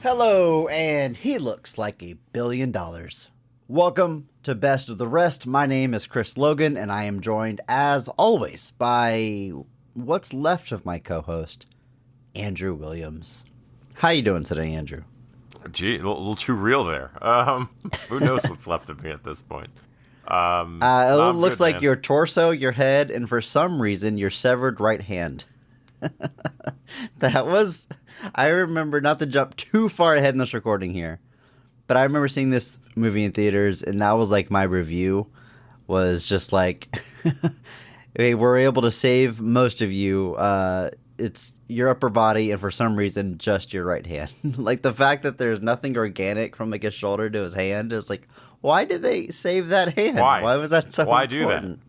Hello, and he looks like $1 billion. Welcome to Best of the Rest. My name is Chris Logan, and I am joined, as always, by what's left of my co-host, Andrew Williams. How you doing today, Andrew? Gee, a little too real there. Who knows what's left of me at this point? It looks good, like man. your torso, your head, and for some reason, your severed right hand. That was... I remember, not to jump too far ahead in this recording here, but I remember seeing this movie in theaters, and that was like my review, was just like, hey, we're able to save most of you. It's your upper body, and for some reason, just your right hand. Like, the fact that there's nothing organic from like his shoulder to his hand is like, why did they save that hand? Why? Was that so Why important? do that?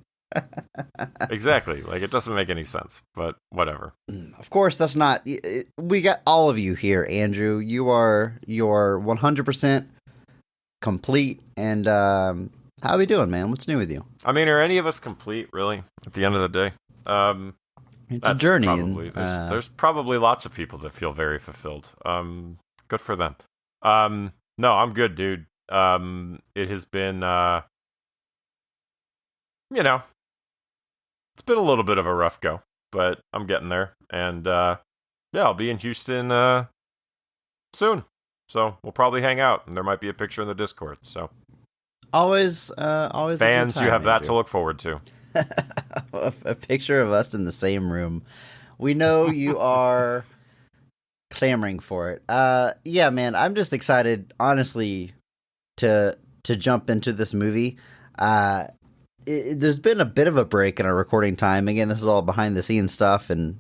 Exactly. Like, it doesn't make any sense, but whatever. Of course, that's not... We got all of you here, Andrew. You're 100% complete. And how are we doing, man? What's new with you? I mean, are any of us complete, really, at the end of the day? It's a journey. Probably, there's probably lots of people that feel very fulfilled. Good for them. No, I'm good, dude. It has been, it's been a little bit of a rough go, but I'm getting there. And, yeah, I'll be in Houston, soon. So we'll probably hang out, and there might be a picture in the Discord. So always fans, a good time, you have that Andrew. to look forward to. A picture of us in the same room. We know you are clamoring for it. Yeah, man, I'm just excited, honestly, to jump into this movie. There's been a bit of a break in our recording time. Again, this is all behind the scenes stuff, and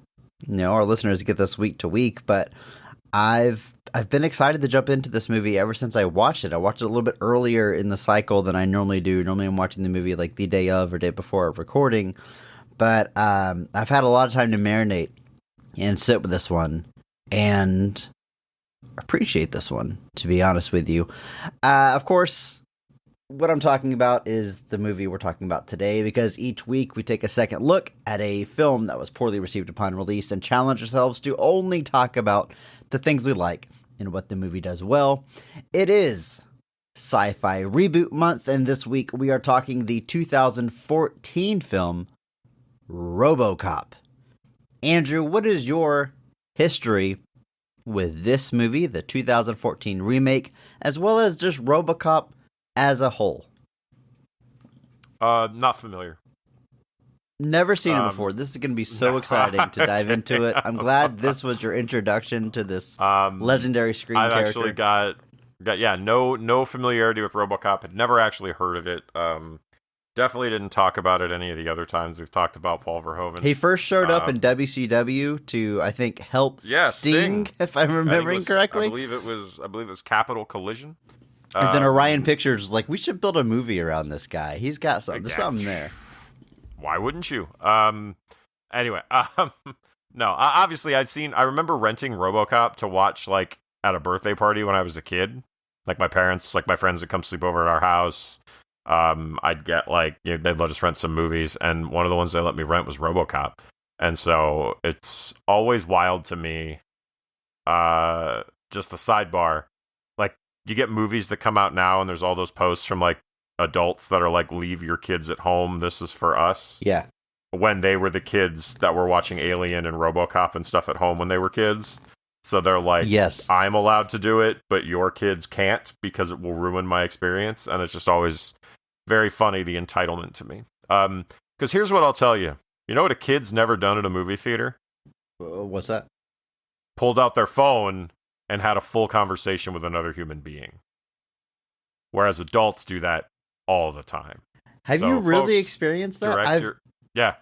our listeners get this week to week. But I've been excited to jump into this movie ever since I watched it. I watched it a little bit earlier in the cycle than I normally do. Normally, I'm watching the movie like the day of or day before of recording. But I've had a lot of time to marinate and sit with this one and appreciate this one, to be honest with you. Of course, what I'm talking about is the movie we're talking about today, because each week we take a second look at a film that was poorly received upon release and challenge ourselves to only talk about the things we like and what the movie does well. It is Sci-Fi Reboot Month, and this week we are talking the 2014 film RoboCop. Andrew, what is your history with this movie, the 2014 remake, as well as just RoboCop as a whole? Not familiar. Never seen it before. This is going to be so exciting to dive into it. I'm glad this was your introduction to this legendary screen I've character. actually got no familiarity with RoboCop. Had never actually heard of it. Definitely didn't talk about it any of the other times we've talked about Paul Verhoeven. He first showed up in WCW to, I think, help Sting, if I'm remembering correctly. I believe it was Capital Collision. And then Orion Pictures was like, we should build a movie around this guy. He's got something. There's something there. Why wouldn't you? Anyway, no. Obviously, I remember renting RoboCop to watch like at a birthday party when I was a kid. Like my parents, like my friends would come sleep over at our house. I'd get like they'd let us rent some movies, and one of the ones they let me rent was RoboCop. And so it's always wild to me. Just a sidebar, like you get movies that come out now, and there's all those posts from like adults that are like, leave your kids at home, this is for us. Yeah. When they were the kids that were watching Alien and RoboCop and stuff at home when they were kids. So they're like, yes, I'm allowed to do it, but your kids can't because it will ruin my experience. And it's just always very funny, the entitlement to me. Because here's what I'll tell you. You know what a kid's never done at a movie theater? What's that? Pulled out their phone and had a full conversation with another human being. Whereas adults do that all the time. Have you really experienced that? Yeah.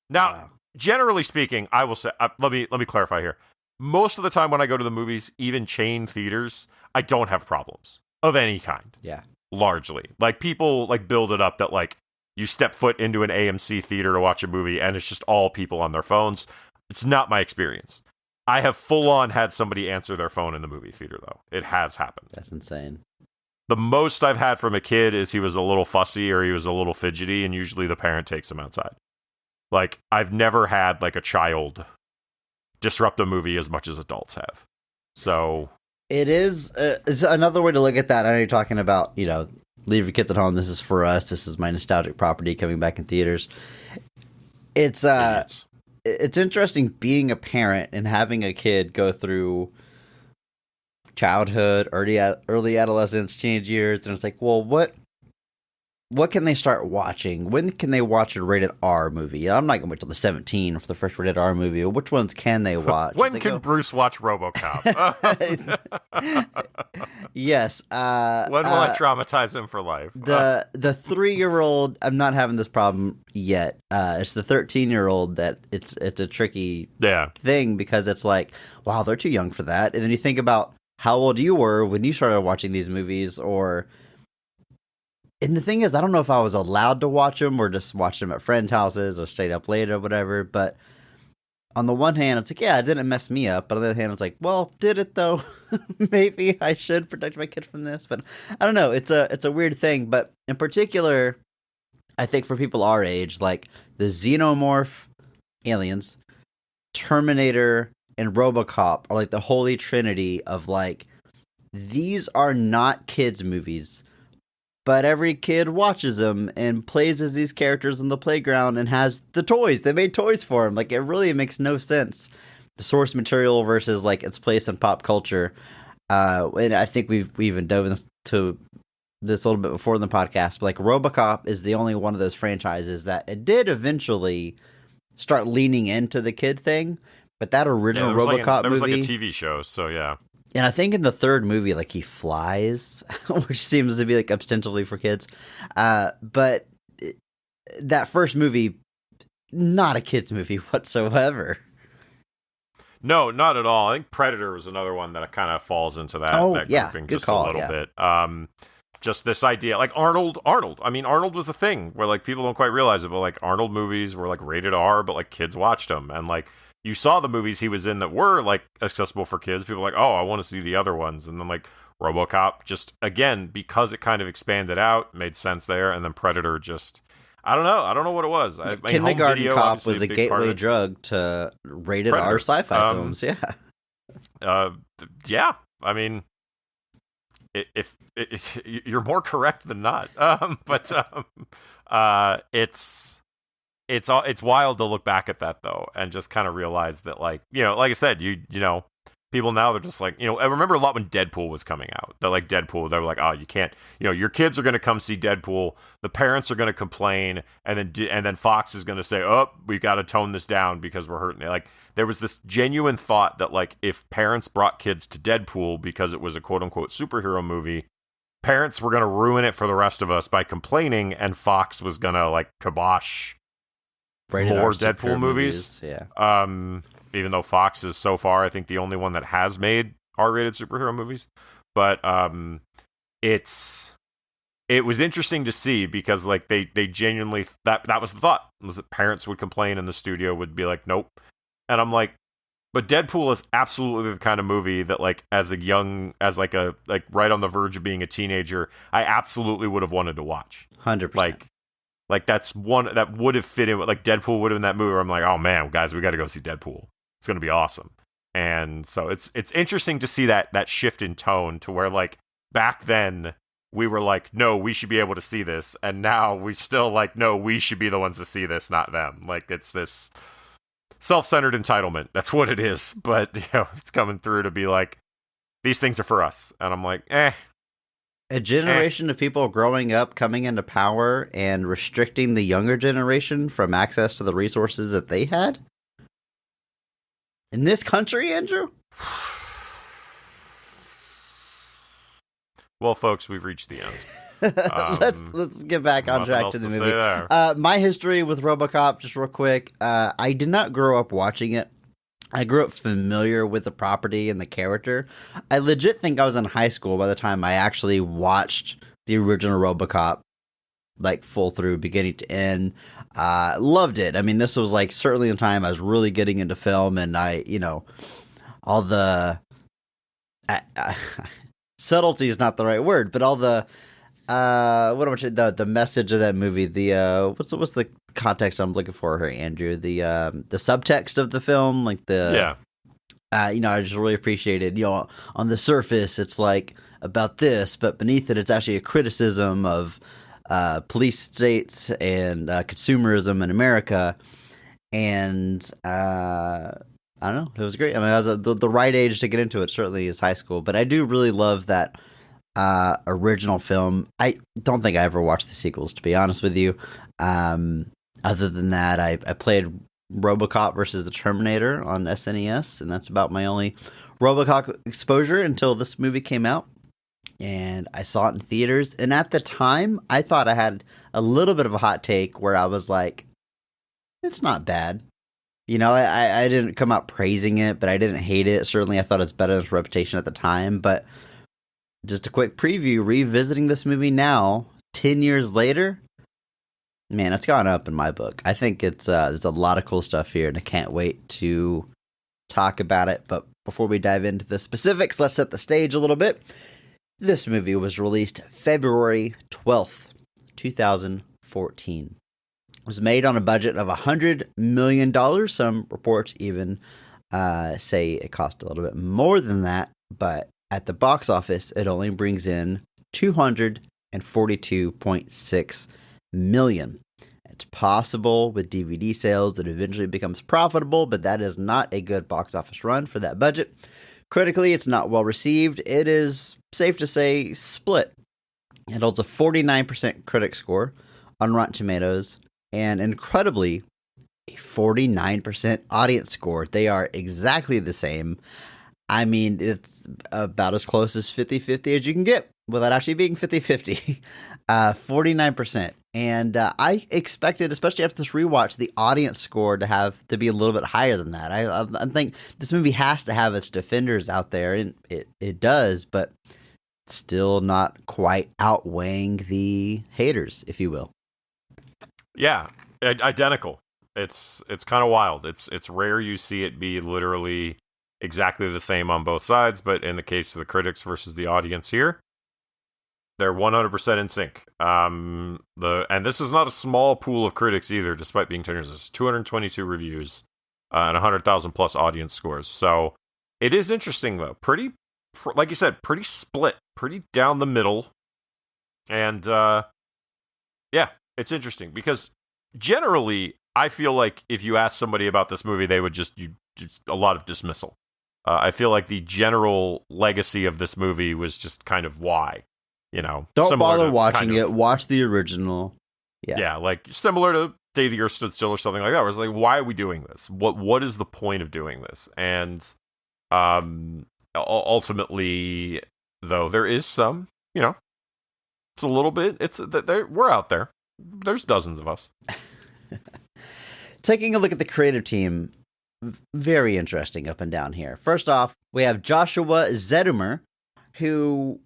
Now, generally speaking, I will say, let me clarify here. Most of the time when I go to the movies, even chain theaters, I don't have problems of any kind. Yeah. Largely. Like, people like build it up that like you step foot into an AMC theater to watch a movie and it's just all people on their phones. It's not my experience. I have full on had somebody answer their phone in the movie theater, though. It has happened. That's insane. The most I've had from a kid is he was a little fussy or he was a little fidgety, and usually the parent takes him outside. Like, I've never had like a child disrupt a movie as much as adults have. So It is it's another way to look at that. I know you're talking about, leave your kids at home. This is for us. This is my nostalgic property coming back in theaters. It's Idiots. it's interesting being a parent and having a kid go through childhood, early adolescence, teenage years, and it's like, well, what can they start watching? When can they watch a rated R movie? I'm not going to wait till the 17 for the first rated R movie. Which ones can they watch? When can Bruce watch RoboCop? Yes. When will I traumatize him for life? The 3-year-old, I'm not having this problem yet. It's the 13-year-old that it's a tricky thing, because it's like, wow, they're too young for that. And then you think about how old you were when you started watching these movies, and the thing is, I don't know if I was allowed to watch them or just watched them at friends' houses or stayed up late or whatever. But on the one hand, it's like, yeah, it didn't mess me up. But on the other hand, it's like, well, did it though? Maybe I should protect my kid from this. But I don't know. It's a weird thing. But in particular, I think for people our age, like the Xenomorph aliens, Terminator, and RoboCop are like the holy trinity of like, these are not kids' movies. But every kid watches them and plays as these characters on the playground and has the toys. They made toys for them. Like, it really makes no sense. The source material versus, like, its place in pop culture. And I think we even dove into this a little bit before in the podcast. But, like, RoboCop is the only one of those franchises that it did eventually start leaning into the kid thing. But that original RoboCop movie... There was, like, a TV show, so yeah. And I think in the third movie, like, he flies, which seems to be, like, ostensibly for kids. But that first movie, not a kid's movie whatsoever. No, not at all. I think Predator was another one that kind of falls into that, that grouping good just call, a little bit. Just this idea, like Arnold. I mean, Arnold was a thing where, like, people don't quite realize it, but, like, Arnold movies were, like, rated R, but, like, kids watched them. And, like, you saw the movies he was in that were, like, accessible for kids. People were like, oh, I want to see the other ones. And then, like, RoboCop, just, again, because it kind of expanded out, made sense there. And then Predator just, I don't know what it was. Kindergarten Cop was a gateway drug to rated Predator. R sci-fi films, yeah. Yeah, I mean, if you're more correct than not. It's wild to look back at that though, and just kind of realize that, like, like I said, you know, people now, they're just like, I remember a lot when Deadpool was coming out. They're like, Deadpool, they were like, oh, you can't, your kids are going to come see Deadpool, the parents are going to complain, and then Fox is going to say, oh, we've got to tone this down because we're hurting it. Like, there was this genuine thought that, like, if parents brought kids to Deadpool because it was a quote unquote superhero movie, parents were going to ruin it for the rest of us by complaining, and Fox was going to, like, kibosh rated more R Deadpool movies. Yeah. Even though Fox is so far, I think, the only one that has made R-rated superhero movies. But it was interesting to see because, like, they genuinely, that was the thought, was that parents would complain and the studio would be like, nope. And I'm like, but Deadpool is absolutely the kind of movie that, like, as right on the verge of being a teenager, I absolutely would have wanted to watch. 100%. Like, that's one that would have fit in with, like, Deadpool would have been that movie where I'm like, oh man, guys, we got to go see Deadpool. It's going to be awesome. And so it's interesting to see that shift in tone to where, like, back then we were like, no, we should be able to see this. And now we still like, no, we should be the ones to see this, not them. Like, it's this self-centered entitlement. That's what it is. But, it's coming through to be like, these things are for us. And I'm like, A generation of people growing up, coming into power, and restricting the younger generation from access to the resources that they had? In this country, Andrew? Well, folks, we've reached the end. Let's get back on track to the movie. There. My history with RoboCop, just real quick. I did not grow up watching it. I grew up familiar with the property and the character. I legit think I was in high school by the time I actually watched the original RoboCop, like, full through, beginning to end. Loved it. I mean, this was, like, certainly the time I was really getting into film, and I, all the subtlety is not the right word, but all the the message of that movie, the what's the context I'm looking for here, Andrew? The subtext of the film, like the I just really appreciated, on the surface, it's like about this, but beneath it, it's actually a criticism of police states and consumerism in America. And I don't know, it was great. I mean, I was the right age to get into it, certainly is high school, but I do really love that original film. I don't think I ever watched the sequels, to be honest with you. Other than that, I played RoboCop versus the Terminator on SNES, and that's about my only RoboCop exposure until this movie came out. And I saw it in theaters, and at the time, I thought I had a little bit of a hot take where I was like, it's not bad. I didn't come out praising it, but I didn't hate it. Certainly, I thought it's better than its reputation at the time, but just a quick preview, revisiting this movie now, 10 years later, man, it's gone up in my book. I think there's a lot of cool stuff here, and I can't wait to talk about it. But before we dive into the specifics, let's set the stage a little bit. This movie was released February 12th, 2014. It was made on a budget of $100 million. Some reports even say it cost a little bit more than that, but at the box office, it only brings in $242.6 million. It's possible with DVD sales that eventually becomes profitable, but that is not a good box office run for that budget. Critically, it's not well received. It is safe to say split. It holds a 49% critic score on Rotten Tomatoes and incredibly a 49% audience score. They are exactly the same. I mean, it's about as close as 50-50 as you can get without actually being 50-50. 49%. And I expected, especially after this rewatch, the audience score to be a little bit higher than that. I think this movie has to have its defenders out there, and it does, but still not quite outweighing the haters, if you will. Yeah, identical. It's kind of wild. It's rare you see it be literally exactly the same on both sides, but in the case of the critics versus the audience here, they're 100% in sync. And this is not a small pool of critics either, despite being 10 years. It's 222 reviews and 100,000 plus audience scores. So it is interesting, though. Pretty, like you said, pretty split, pretty down the middle. And yeah, it's interesting because generally, I feel like if you ask somebody about this movie, they would just a lot of dismissal. I feel like the general legacy of this movie was just kind of why. Don't bother watching it. Watch the original. Yeah, like similar to Day the Earth Stood Still or something like that. Where it's like, why are we doing this? What is the point of doing this? And ultimately, though, there is some, it's a little bit. We're out there. There's dozens of us. Taking a look at the creative team, very interesting up and down here. First off, we have Joshua Zedumer, who,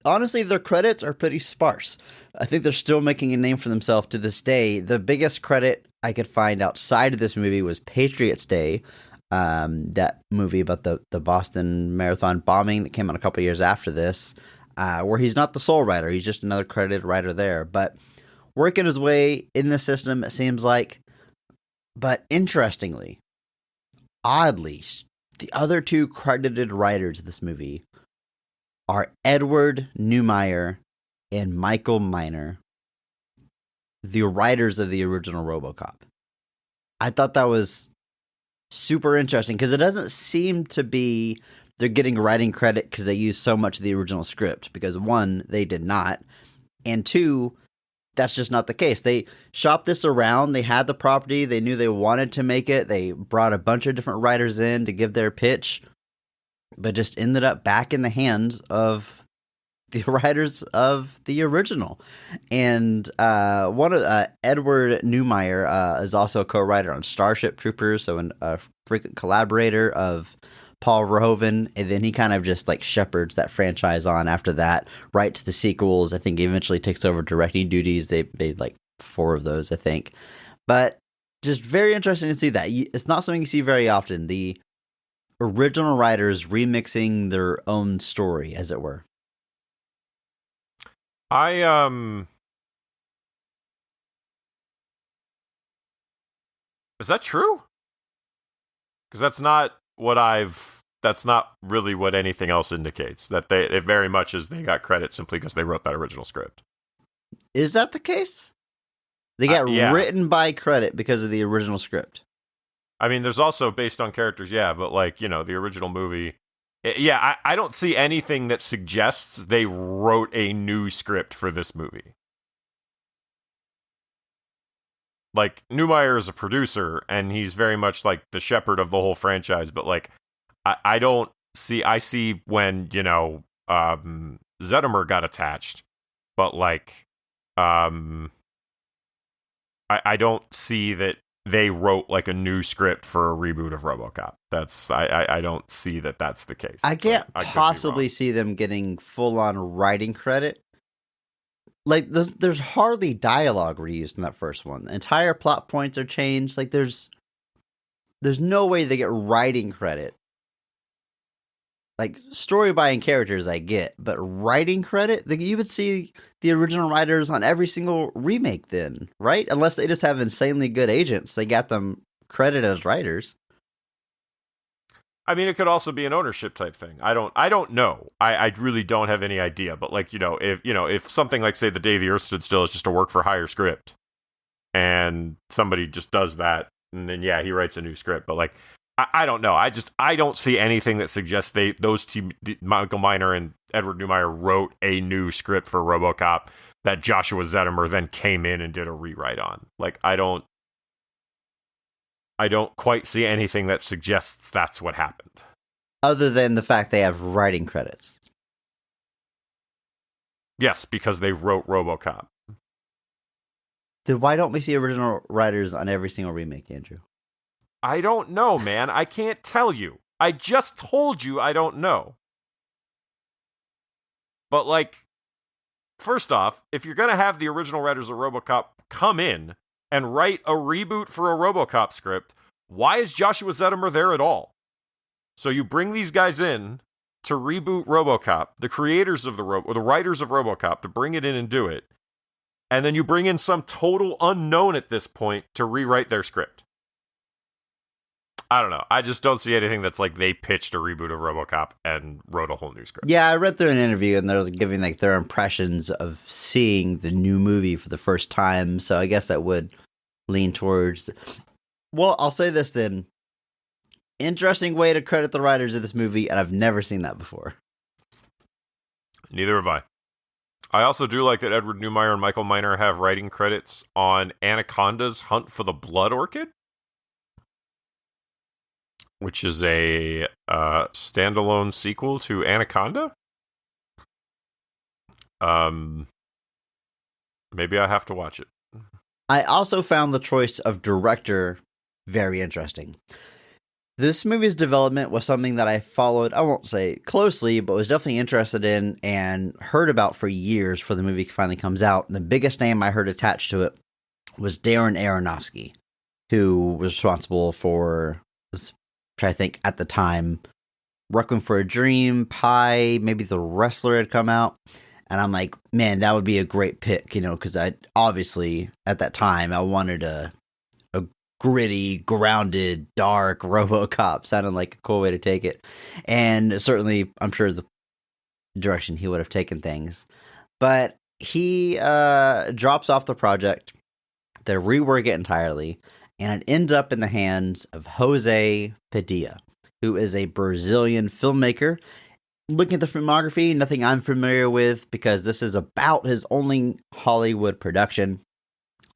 honestly, their credits are pretty sparse. I think they're still making a name for themselves to this day. The biggest credit I could find outside of this movie was Patriots Day, that movie about the Boston Marathon bombing that came out a couple years after this, where he's not the sole writer. He's just another credited writer there. But working his way in the system, it seems like. But interestingly, oddly, the other two credited writers of this movie are Edward Neumeier and Michael Miner, the writers of the original RoboCop. I thought that was super interesting because it doesn't seem to be they're getting writing credit because they use so much of the original script, because one, they did not, and two, that's just not the case. They shopped this around. They had the property. They knew they wanted to make it. They brought a bunch of different writers in to give their pitch, but just ended up back in the hands of the writers of the original. And one of Edward Neumeier is also a co-writer on Starship Troopers, so a frequent collaborator of Paul Verhoeven, and then he kind of just like shepherds that franchise on after that, writes the sequels. I think he eventually takes over directing duties. They made like 4 of those, I think. But just very interesting to see that. It's not something you see very often. The original writers remixing their own story, as it were. Is that true? Because that's not that's not really what anything else indicates. That it very much is they got credit simply because they wrote that original script. Is that the case? They got written by credit because of the original script. I mean, there's also based on characters, yeah, but like, you know, the original movie. Yeah, I don't see anything that suggests they wrote a new script for this movie. Like, Neumeier is a producer, and he's very much like the shepherd of the whole franchise, but like, I don't see, I see when, you know, Zedemer got attached, but like, I don't see that they wrote like a new script for a reboot of RoboCop. I don't see that that's the case. I can't possibly see them getting full on writing credit. Like there's hardly dialogue reused in that first one. The entire plot points are changed. Like there's no way they get writing credit. Like story by and characters I get, but writing credit, you would see the original writers on every single remake then, right? Unless they just have insanely good agents. They got them credited as writers. I mean, it could also be an ownership type thing. I don't know. I really don't have any idea. But like, if something like, say, The Day the Earth Stood Still is just a work for hire script, and somebody just does that, and then yeah, he writes a new script. But like, I don't know. I don't see anything that suggests those two, Michael Miner and Edward Neumeier, wrote a new script for RoboCop that Joshua Zedemer then came in and did a rewrite on. Like, I don't quite see anything that suggests that's what happened. Other than the fact they have writing credits. Yes, because they wrote RoboCop. Then why don't we see original writers on every single remake, Andrew? I don't know, man. I can't tell you. I just told you I don't know. But like, first off, if you're going to have the original writers of RoboCop come in and write a reboot for a RoboCop script, why is Joshua Zedemer there at all? So you bring these guys in to reboot RoboCop, the creators of the writers of RoboCop, to bring it in and do it, and then you bring in some total unknown at this point to rewrite their script. I don't know. I just don't see anything that's like they pitched a reboot of RoboCop and wrote a whole new script. Yeah, I read through an interview and they're giving like their impressions of seeing the new movie for the first time. So I guess that would lean towards. Well, I'll say this then. Interesting way to credit the writers of this movie, and I've never seen that before. Neither have I. I also do like that Edward Neumeier and Michael Miner have writing credits on Anaconda's Hunt for the Blood Orchid, which is a standalone sequel to Anaconda. Maybe I have to watch it. I also found the choice of director very interesting. This movie's development was something that I followed, I won't say closely, but was definitely interested in and heard about for years before the movie finally comes out. And the biggest name I heard attached to it was Darren Aronofsky, who was responsible for, which I think at the time, Requiem for a Dream, Pi, maybe The Wrestler had come out. And I'm like, man, that would be a great pick, because I obviously at that time I wanted a gritty, grounded, dark RoboCop. Sounded like a cool way to take it. And certainly, I'm sure the direction he would have taken things. But he drops off the project. They rework it entirely. And it ends up in the hands of Jose Padilla, who is a Brazilian filmmaker. Looking at the filmography, nothing I'm familiar with because this is about his only Hollywood production.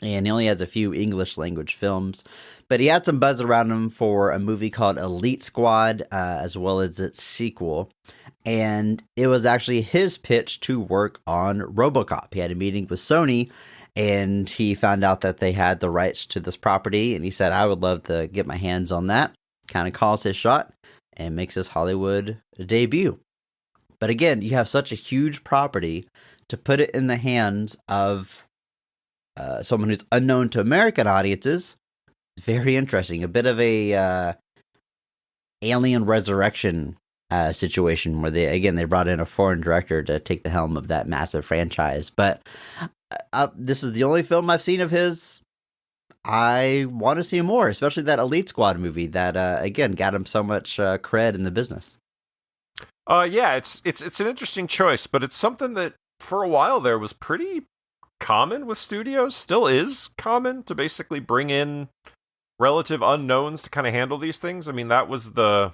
And he only has a few English language films. But he had some buzz around him for a movie called Elite Squad, as well as its sequel. And it was actually his pitch to work on RoboCop. He had a meeting with Sony, and he found out that they had the rights to this property. And he said, I would love to get my hands on that. Kind of calls his shot and makes his Hollywood debut. But again, you have such a huge property to put it in the hands of someone who's unknown to American audiences. Very interesting. A bit of a Alien Resurrection situation where they brought in a foreign director to take the helm of that massive franchise. But this is the only film I've seen of his. I want to see more, especially that Elite Squad movie that, again, got him so much cred in the business. Yeah, it's an interesting choice, but it's something that for a while there was pretty common with studios, still is common to basically bring in relative unknowns to kind of handle these things. I mean, the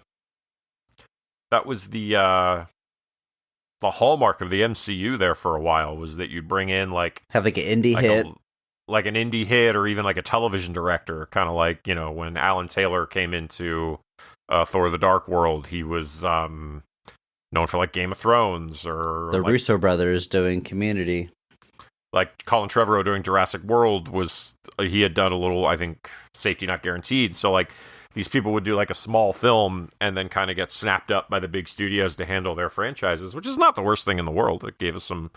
hallmark of the MCU there for a while was that you'd bring in have like an indie hit. Like an indie hit or even like a television director, kind of like, when Alan Taylor came into Thor the Dark World, he was known for like Game of Thrones or the Russo brothers doing Community. Like Colin Trevorrow doing Jurassic World he had done a little, I think, Safety Not Guaranteed. So like these people would do like a small film and then kind of get snapped up by the big studios to handle their franchises, which is not the worst thing in the world. It gave us some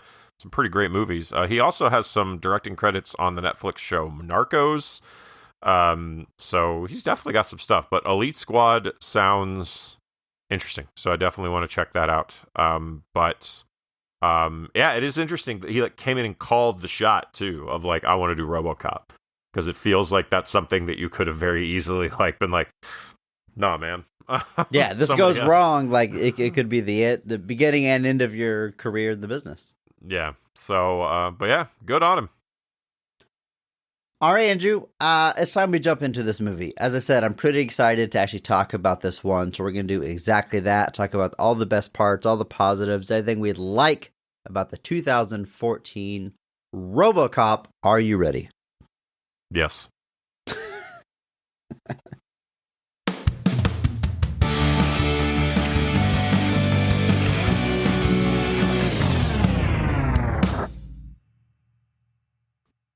pretty great movies. He also has some directing credits on the Netflix show Narcos. So he's definitely got some stuff, but Elite Squad sounds interesting. So I definitely want to check that out. Yeah, it is interesting that he came in and called the shot too of like, I want to do RoboCop, because it feels like that's something that you could have very easily been like, nah, man. Yeah, this goes wrong. Like it could be the beginning and end of your career in the business. Yeah. So, but yeah, good on him. All right, Andrew, it's time we jump into this movie. As I said, I'm pretty excited to actually talk about this one. So we're going to do exactly that. Talk about all the best parts, all the positives, everything we like about the 2014 RoboCop. Are you ready? Yes.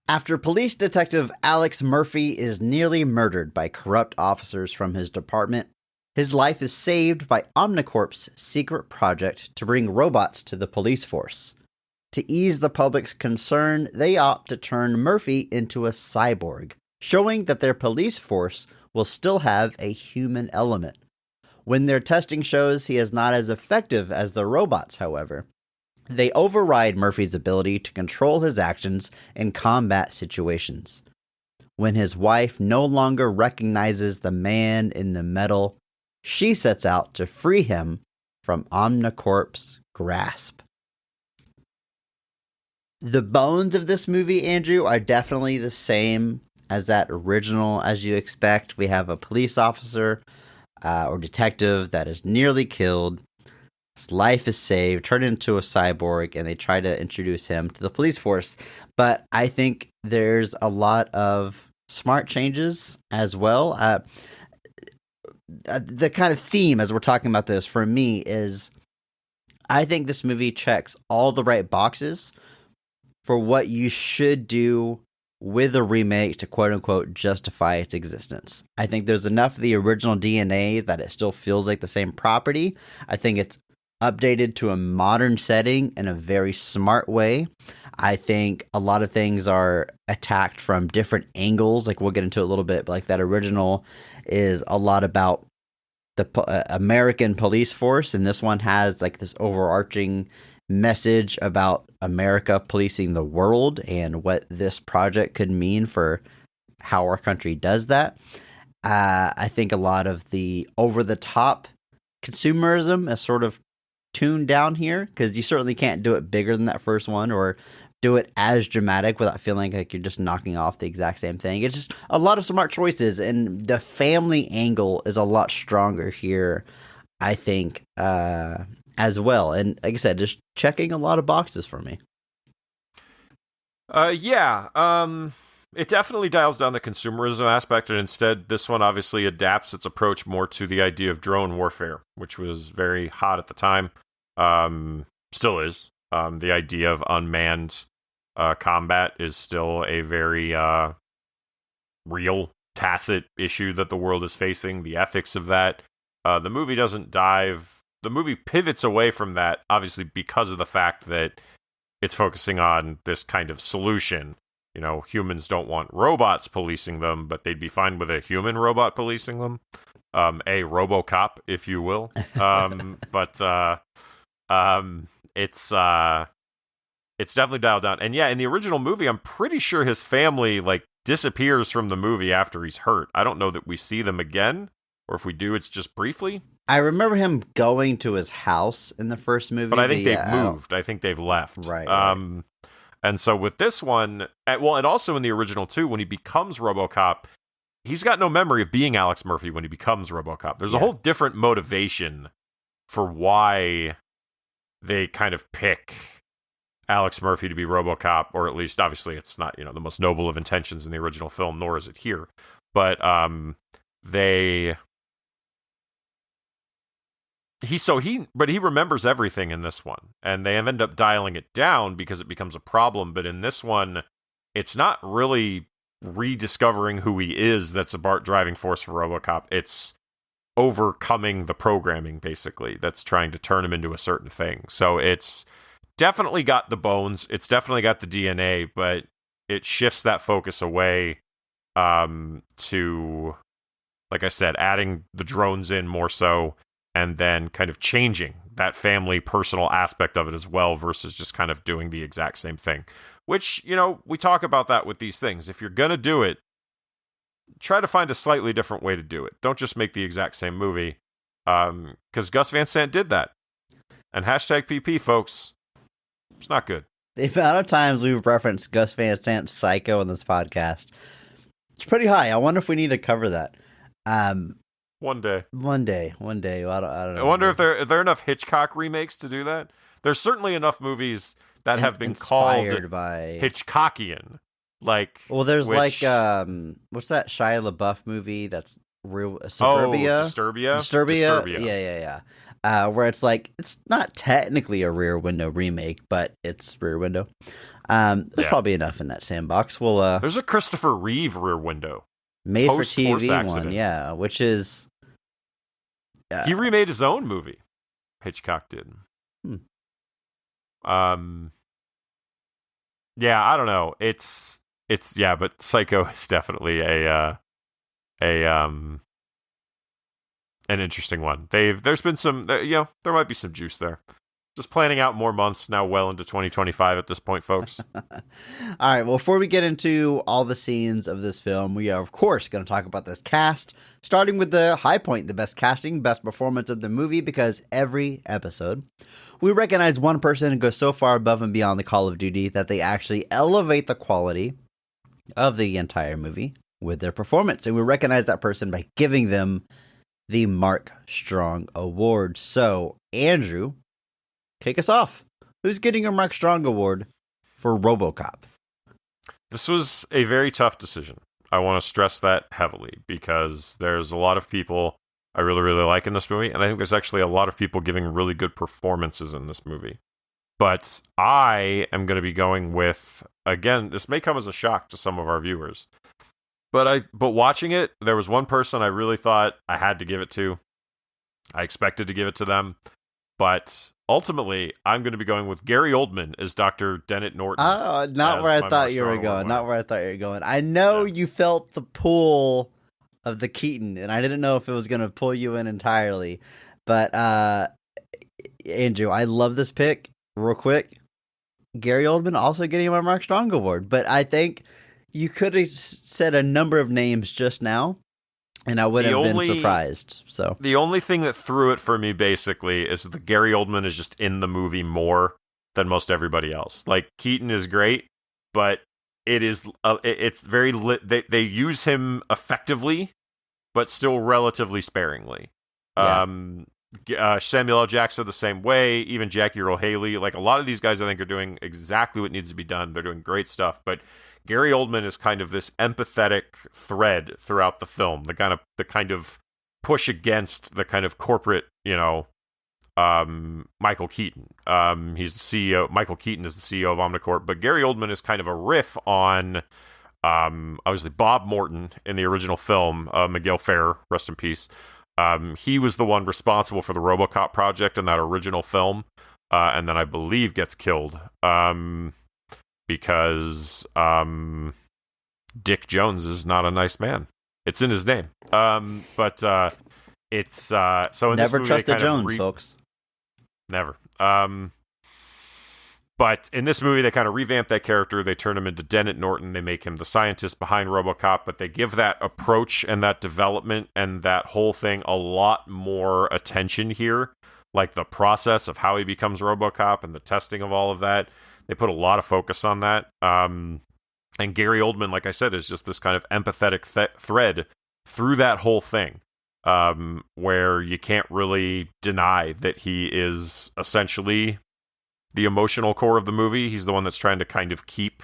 After police detective Alex Murphy is nearly murdered by corrupt officers from his department, his life is saved by Omnicorp's secret project to bring robots to the police force. To ease the public's concern, they opt to turn Murphy into a cyborg, showing that their police force will still have a human element. When their testing shows he is not as effective as the robots, however, they override Murphy's ability to control his actions in combat situations. When his wife no longer recognizes the man in the metal, she sets out to free him from Omnicorp's grasp. The bones of this movie, Andrew, are definitely the same as that original as you expect. We have a police officer or detective that is nearly killed. His life is saved, turned into a cyborg, and they try to introduce him to the police force. But I think there's a lot of smart changes as well. The kind of theme as we're talking about this for me is I think this movie checks all the right boxes for what you should do with a remake to quote-unquote justify its existence. I think there's enough of the original DNA that it still feels like the same property. I think it's updated to a modern setting in a very smart way. I think a lot of things are attacked from different angles. Like we'll get into it a little bit, but like that original is a lot about the American police force, and this one has like this overarching message about America policing the world and what this project could mean for how our country does that. I think a lot of the over-the-top consumerism is sort of tuned down here, because you certainly can't do it bigger than that first one or do it as dramatic without feeling like you're just knocking off the exact same thing. It's just a lot of smart choices, and the family angle is a lot stronger here, I think, as well. And like I said, just checking a lot of boxes for me. It definitely dials down the consumerism aspect, and instead this one obviously adapts its approach more to the idea of drone warfare, which was very hot at the time. Still is. The idea of unmanned combat is still a very real, tacit issue that the world is facing. The ethics of that. The movie doesn't dive... The movie pivots away from that, obviously, because of the fact that it's focusing on this kind of solution. You know, humans don't want robots policing them, but they'd be fine with a human robot policing them. A RoboCop, if you will. It's definitely dialed down. And yeah, in the original movie, I'm pretty sure his family, like, disappears from the movie after he's hurt. I don't know that we see them again, or if we do, it's just briefly. I remember him going to his house in the first movie. But I think they've moved. I think they've left. Right. And so with this one, and also in the original too, when he becomes RoboCop, he's got no memory of being Alex Murphy when he becomes RoboCop. There's a whole different motivation for why they kind of pick Alex Murphy to be RoboCop, or at least, obviously, it's not, the most noble of intentions in the original film, nor is it here. But he remembers everything in this one, and they end up dialing it down because it becomes a problem. But in this one, it's not really rediscovering who he is that's a driving force for RoboCop. It's overcoming the programming, basically, that's trying to turn him into a certain thing. So it's definitely got the bones, it's definitely got the DNA, but it shifts that focus away to, like I said, adding the drones in more so, and then kind of changing that family personal aspect of it as well, versus just kind of doing the exact same thing. Which, we talk about that with these things. If you're going to do it, try to find a slightly different way to do it. Don't just make the exact same movie. Because Gus Van Sant did that. And #PP, folks, it's not good. The amount of times we've referenced Gus Van Sant's Psycho in this podcast, it's pretty high. I wonder if we need to cover that. One day. Well, I don't know. I wonder if there are enough Hitchcock remakes to do that. There's certainly enough movies that have been called by Hitchcockian. Like, there's what's that Shia LaBeouf movie that's real Suburbia? Disturbia. Yeah. Where it's like, it's not technically a Rear Window remake, but it's Rear Window. There's probably enough in that sandbox. There's a Christopher Reeve Rear Window. Made for TV one, which is... he remade his own movie. Hitchcock did. Yeah, I don't know. It's but Psycho is definitely an interesting one. There's been some, there might be some juice there. Just planning out more months now, well into 2025 at this point, folks. All right. Well, before we get into all the scenes of this film, we are, of course, going to talk about this cast, starting with the high point, the best casting, best performance of the movie, because every episode, we recognize one person who goes so far above and beyond the Call of Duty that they actually elevate the quality of the entire movie with their performance. And we recognize that person by giving them the Mark Strong Award. So, Andrew, kick us off. Who's getting a Mark Strong Award for RoboCop? This was a very tough decision. I want to stress that heavily, because there's a lot of people I really, really like in this movie, and I think there's actually a lot of people giving really good performances in this movie. But I am going to be going with, again, this may come as a shock to some of our viewers, but watching it, there was one person I really thought I had to give it to. I expected to give it to them, but ultimately, I'm going to be going with Gary Oldman as Dr. Dennett Norton. Oh, not where I thought you were going. Not where I thought you were going. I know you felt the pull of the Keaton, and I didn't know if it was going to pull you in entirely. But, Andrew, I love this pick. Real quick, Gary Oldman also getting my Mark Strong Award. But I think you could have said a number of names just now, and I would have been surprised. So the only thing that threw it for me, basically, is that Gary Oldman is just in the movie more than most everybody else. Like, Keaton is great, but it's very they use him effectively, but still relatively sparingly. Yeah. Samuel L. Jackson the same way. Even Jackie Earle Haley. Like, a lot of these guys, I think, are doing exactly what needs to be done. They're doing great stuff, but Gary Oldman is kind of this empathetic thread throughout the film. The kind of push against the kind of corporate, Michael Keaton. He's the CEO. Michael Keaton is the CEO of Omnicorp, but Gary Oldman is kind of a riff on, obviously, Bob Morton in the original film. Miguel Ferrer, rest in peace. He was the one responsible for the RoboCop project in that original film, and then I believe gets killed because Dick Jones is not a nice man. It's in his name. But it's so in never this movie, trust the Jones, folks. Never. But in this movie, they kind of revamp that character. They turn him into Dennett Norton. They make him the scientist behind RoboCop, but they give that approach and that development and that whole thing a lot more attention here. Like the process of how he becomes RoboCop and the testing of all of that. They put a lot of focus on that. And Gary Oldman, like I said, is just this kind of empathetic thread through that whole thing. Where you can't really deny that he is essentially the emotional core of the movie. He's the one that's trying to kind of keep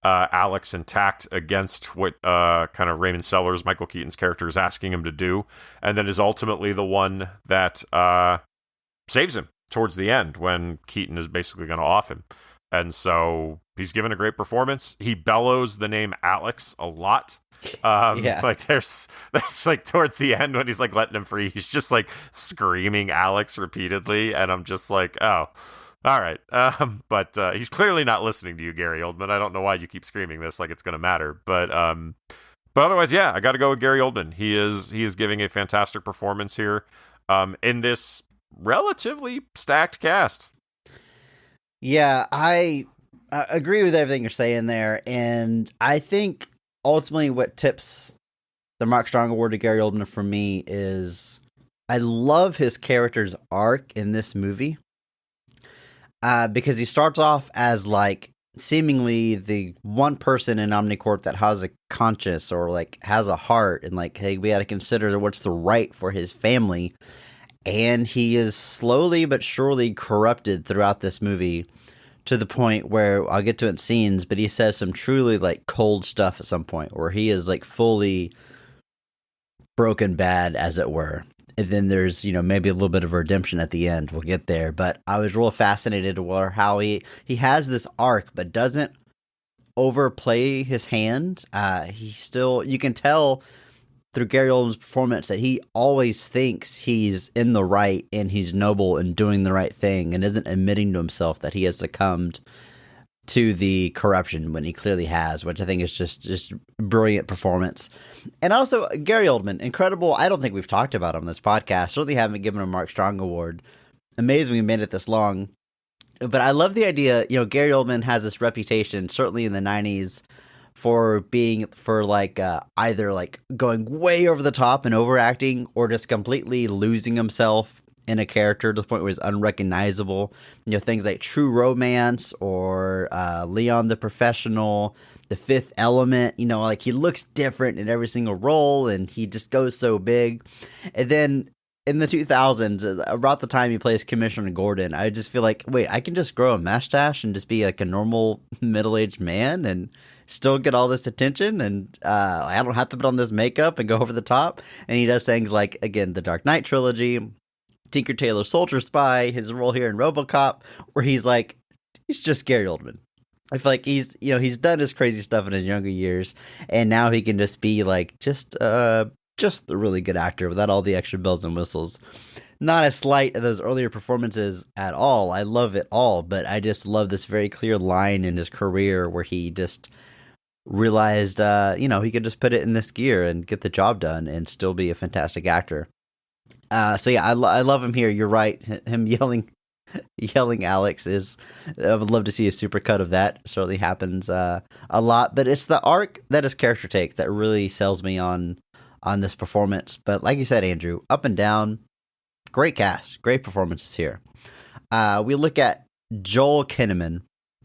Alex intact against what kind of Raymond Sellers, Michael Keaton's character, is asking him to do, and then is ultimately the one that saves him towards the end when Keaton is basically going to off him. And so he's given a great performance. He bellows the name Alex a lot. Like there's like towards the end when he's like letting him free, he's just like screaming Alex repeatedly, and I'm just like, oh, all right. But he's clearly not listening to you, Gary Oldman. I don't know why you keep screaming this like it's gonna matter, but otherwise, yeah, I got to go with Gary Oldman. He is giving a fantastic performance here, in this relatively stacked cast. Yeah, I agree with everything you're saying there, and I think ultimately what tips the Mark Strong Award to Gary Oldman for me is I love his character's arc in this movie. Because he starts off as like seemingly the one person in Omnicorp that has a conscience or like has a heart, and like, hey, we got to consider what's the right for his family. And he is slowly but surely corrupted throughout this movie to the point where I'll get to it in scenes, but he says some truly like cold stuff at some point where he is like fully broken bad, as it were. And then there's, maybe a little bit of redemption at the end. We'll get there. But I was real fascinated with how he has this arc, but doesn't overplay his hand. He still, you can tell through Gary Oldman's performance that he always thinks he's in the right and he's noble and doing the right thing and isn't admitting to himself that he has succumbed to the corruption when he clearly has, which I think is just brilliant performance. And also Gary Oldman, incredible. I don't think we've talked about him on this podcast. Certainly haven't given him a Mark Strong Award. Amazing we made it this long. But I love the idea, Gary Oldman has this reputation, certainly in the 90s, for being, either like going way over the top and overacting or just completely losing himself in a character to the point where he's unrecognizable. Things like True Romance or Leon the Professional, The Fifth Element, like he looks different in every single role and he just goes so big. And then in the 2000s, about the time he plays Commissioner Gordon, I just feel like, wait, I can just grow a mustache and just be like a normal middle-aged man and still get all this attention, and I don't have to put on this makeup and go over the top. And he does things like, again, the Dark Knight trilogy, Tinker Tailor Soldier Spy, his role here in RoboCop, where he's just Gary Oldman. I feel like he's done his crazy stuff in his younger years, and now he can just be like just a really good actor without all the extra bells and whistles. Not a slight of those earlier performances at all. I love it all, but I just love this very clear line in his career where he just realized, he could just put it in this gear and get the job done and still be a fantastic actor. So yeah, I love him here. You're right. Him yelling Alex I would love to see a supercut of that. Certainly happens a lot, but it's the arc that his character takes that really sells me on this performance. But like you said, Andrew, up and down, great cast, great performances here. We look at Joel Kinnaman,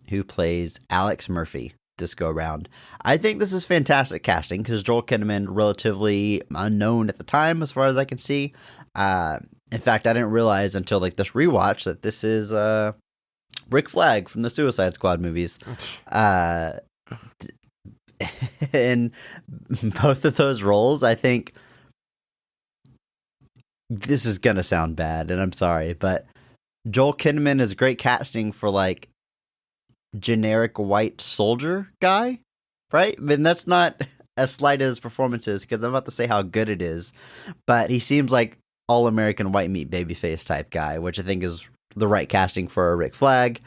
who plays Alex Murphy this go around. I think this is fantastic casting because Joel Kinnaman, relatively unknown at the time as far as I can see. In fact, I didn't realize until like this rewatch that this is Rick Flag from the Suicide Squad movies. In both of those roles, I think this is gonna sound bad, and I'm sorry, but Joel Kinnaman is great casting for like generic white soldier guy, right? I mean, that's not as slight as his performance is, because I'm about to say how good it is, but he seems like all-American white meat babyface type guy, which I think is the right casting for a Rick Flag.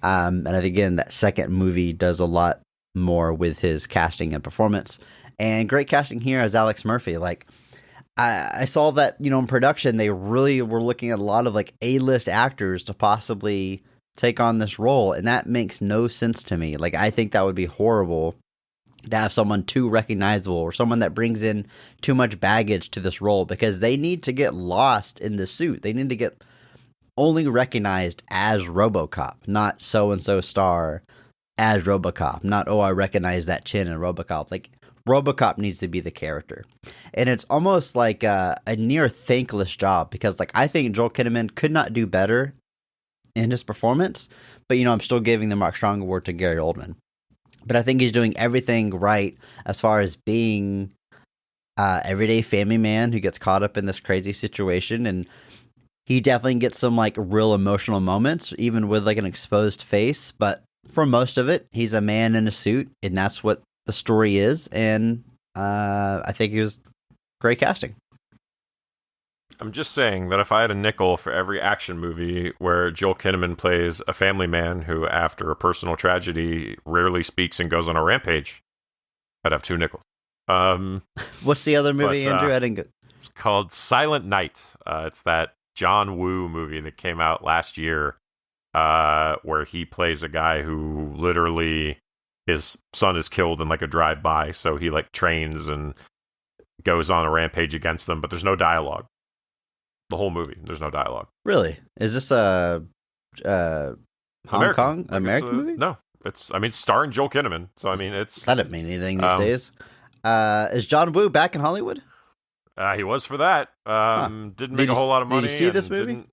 And I think, again, that second movie does a lot more with his casting and performance. And great casting here as Alex Murphy. Like, I saw that, in production, they really were looking at a lot of like A-list actors to possibly take on this role, and that makes no sense to me. Like, I think that would be horrible to have someone too recognizable or someone that brings in too much baggage to this role, because they need to get lost in the suit. They need to get only recognized as RoboCop, not so-and-so star as RoboCop, not, oh, I recognize that chin in RoboCop. Like, RoboCop needs to be the character. And it's almost like a near thankless job, because, like, I think Joel Kinnaman could not do better in his performance, but, I'm still giving the Mark Strong Award to Gary Oldman. But I think he's doing everything right as far as being everyday family man who gets caught up in this crazy situation, and he definitely gets some, like, real emotional moments, even with, like, an exposed face, but for most of it, he's a man in a suit, and that's what the story is, and I think he was great casting. I'm just saying that if I had a nickel for every action movie where Joel Kinnaman plays a family man who, after a personal tragedy, rarely speaks and goes on a rampage, I'd have 2 nickels. What's the other movie, Andrew? I didn't get... It's called Silent Night. It's that John Woo movie that came out last year, where he plays a guy who literally, his son is killed in, like, a drive-by, so he, like, trains and goes on a rampage against them, but there's no dialogue. The whole movie, there's no dialogue. Really? Is this a Hong Kong American movie? No, it's starring Joel Kinnaman. So it's that didn't mean anything these days. Is John Woo back in Hollywood? He was for that. Didn't make a whole lot of money. Did you see this movie?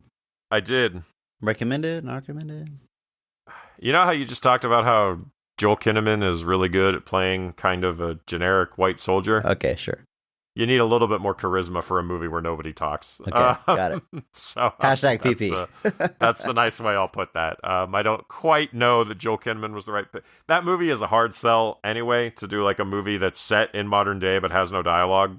I did. Recommended? Not recommended? You know how you just talked about how Joel Kinnaman is really good at playing kind of a generic white soldier? Okay, sure. You need a little bit more charisma for a movie where nobody talks. Okay, got it. So hashtag PP. That's the nice way I'll put that. I don't quite know that Joel Kinnaman was the right pick. That movie is a hard sell anyway, to do like a movie that's set in modern day but has no dialogue.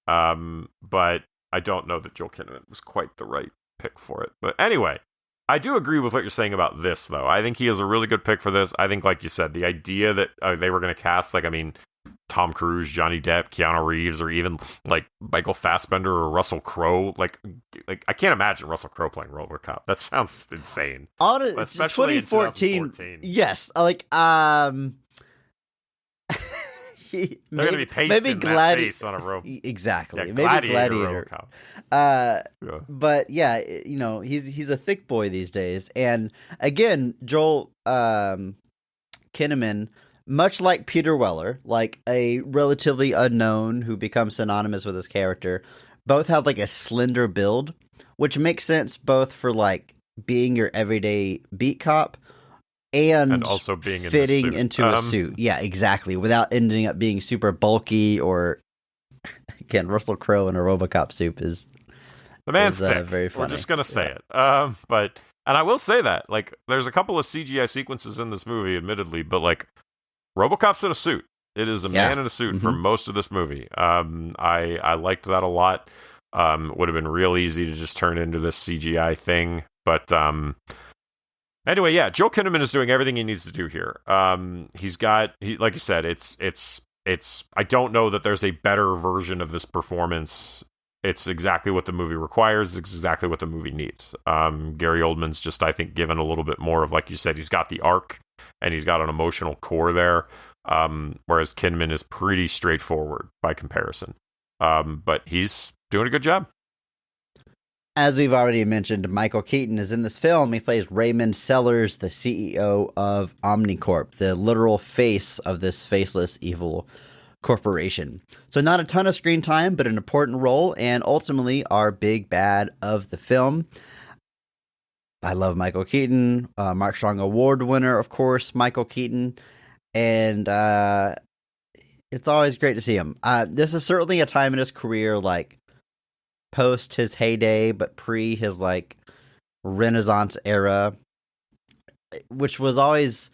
But I don't know that Joel Kinnaman was quite the right pick for it. But anyway, I do agree with what you're saying about this, though. I think he is a really good pick for this. I think, like you said, the idea that they were going to cast, Tom Cruise, Johnny Depp, Keanu Reeves, or even like Michael Fassbender or Russell Crowe. Like I can't imagine Russell Crowe playing RoboCop. That sounds insane. Especially 2014. Yes, they're going to be pasting that face on a rope. Exactly. Yeah, maybe Gladiator. But yeah, he's a thick boy these days. And again, Joel Kinnaman, much like Peter Weller, like a relatively unknown who becomes synonymous with his character, both have like a slender build, which makes sense both for like being your everyday beat cop and also being fitting into a suit. Yeah, exactly. Without ending up being super bulky or, again, Russell Crowe in a RoboCop suit is the man's thick. Very funny. We're just gonna say it. And I will say that there's a couple of CGI sequences in this movie, admittedly, but RoboCop's in a suit. It is a man in a suit for most of this movie. I liked that a lot. Would have been real easy to just turn into this CGI thing, but anyway, yeah, Joel Kinnaman is doing everything he needs to do here. Like you said, it's. I don't know that there's a better version of this performance. It's exactly what the movie requires. It's exactly what the movie needs. Gary Oldman's just, I think, given a little bit more of, like you said, he's got the arc and he's got an emotional core there. Whereas Kinnaman is pretty straightforward by comparison. But he's doing a good job. As we've already mentioned, Michael Keaton is in this film. He plays Raymond Sellers, the CEO of Omnicorp, the literal face of this faceless evil corporation. So not a ton of screen time, but an important role, and ultimately our big bad of the film. I love Michael Keaton, Mark Strong Award winner, of course, Michael Keaton, and it's always great to see him. This is certainly a time in his career, post his heyday, but pre his Renaissance era, which was always,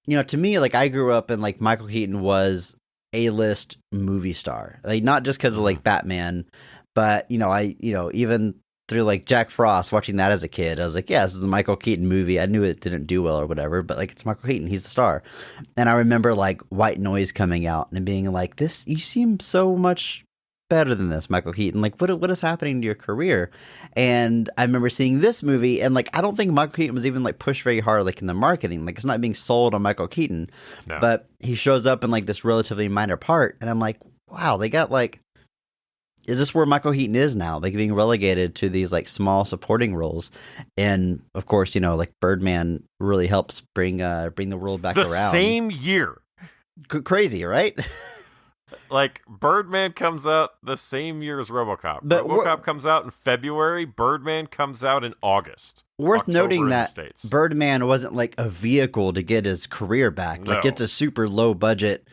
to me, I grew up and Michael Keaton was A-list movie star, not just because of Batman, but even through Jack Frost, watching that as a kid, I was like, yeah, this is a Michael Keaton movie. I knew it didn't do well or whatever, but it's Michael Keaton, he's the star. And I remember White Noise coming out and being this, you seem so much better than this, Michael Keaton. Like, what is happening to your career? And I remember seeing this movie, and like, I don't think Michael Keaton was even like pushed very hard, like in the marketing. Like, it's not being sold on Michael Keaton, No. but he shows up in like this relatively minor part, and I'm like, wow, they got like, is this where Michael Keaton is now? Like being relegated to these like small supporting roles, and of course, like Birdman really helps bring the world back around. The same year. Crazy, right? Like, Birdman comes out the same year as RoboCop. But RoboCop comes out in February. Birdman comes out in August. Worth October noting that Birdman wasn't like a vehicle to get his career back. Like, it's a super low budget,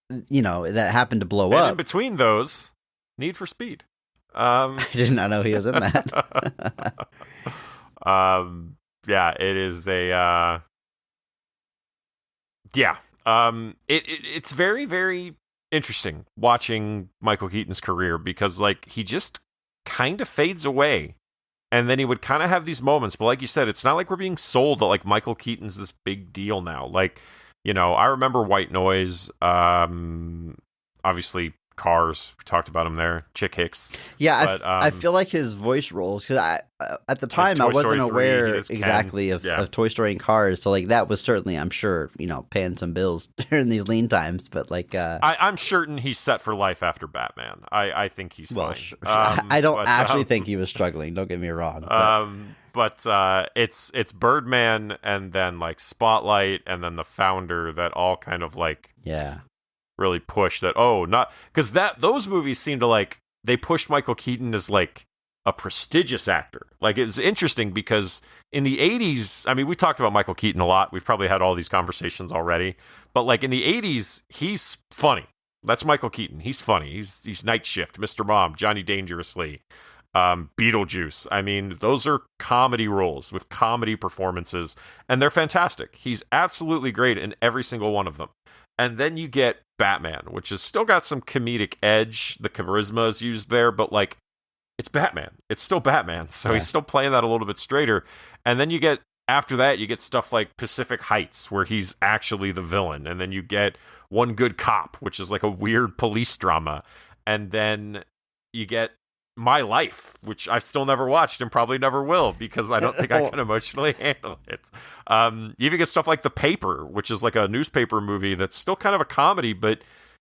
that happened to blow up. In between those, Need for Speed. I did not know he was in that. Yeah, it is a... It's very, very interesting watching Michael Keaton's career, because like he just kind of fades away, and then he would kind of have these moments, but like you said, it's not like we're being sold that like Michael Keaton's this big deal now. Like, I remember White Noise, obviously Cars, we talked about him there, Chick Hicks. Yeah, but, I feel like his voice roles, because at the time I wasn't aware exactly of Toy Story and Cars, so like that was certainly, I'm sure, paying some bills during these lean times, but like I'm certain he's set for life after Batman. I think he's fine. I don't actually think he was struggling, don't get me wrong. But it's Birdman, and then like Spotlight, and then The Founder, that all kind of like really push that. Not because those movies seem to like, they pushed Michael Keaton as like a prestigious actor. Like, it's interesting because in the 80s, I mean, we talked about Michael Keaton a lot. We've probably had all these conversations already, but like in the 80s, he's funny. That's Michael Keaton. He's funny. He's Night Shift, Mr. Mom, Johnny Dangerously, Beetlejuice. I mean, those are comedy roles with comedy performances, and they're fantastic. He's absolutely great in every single one of them. And then you get Batman, which has still got some comedic edge. The charisma is used there, but like, it's Batman. It's still Batman. So he's still playing that a little bit straighter. And then after that, you get stuff like Pacific Heights, where he's actually the villain. And then you get One Good Cop, which is like a weird police drama. And then you get My Life, which I've still never watched and probably never will, because I don't think I can emotionally handle it. You even get stuff like The Paper, which is like a newspaper movie that's still kind of a comedy, but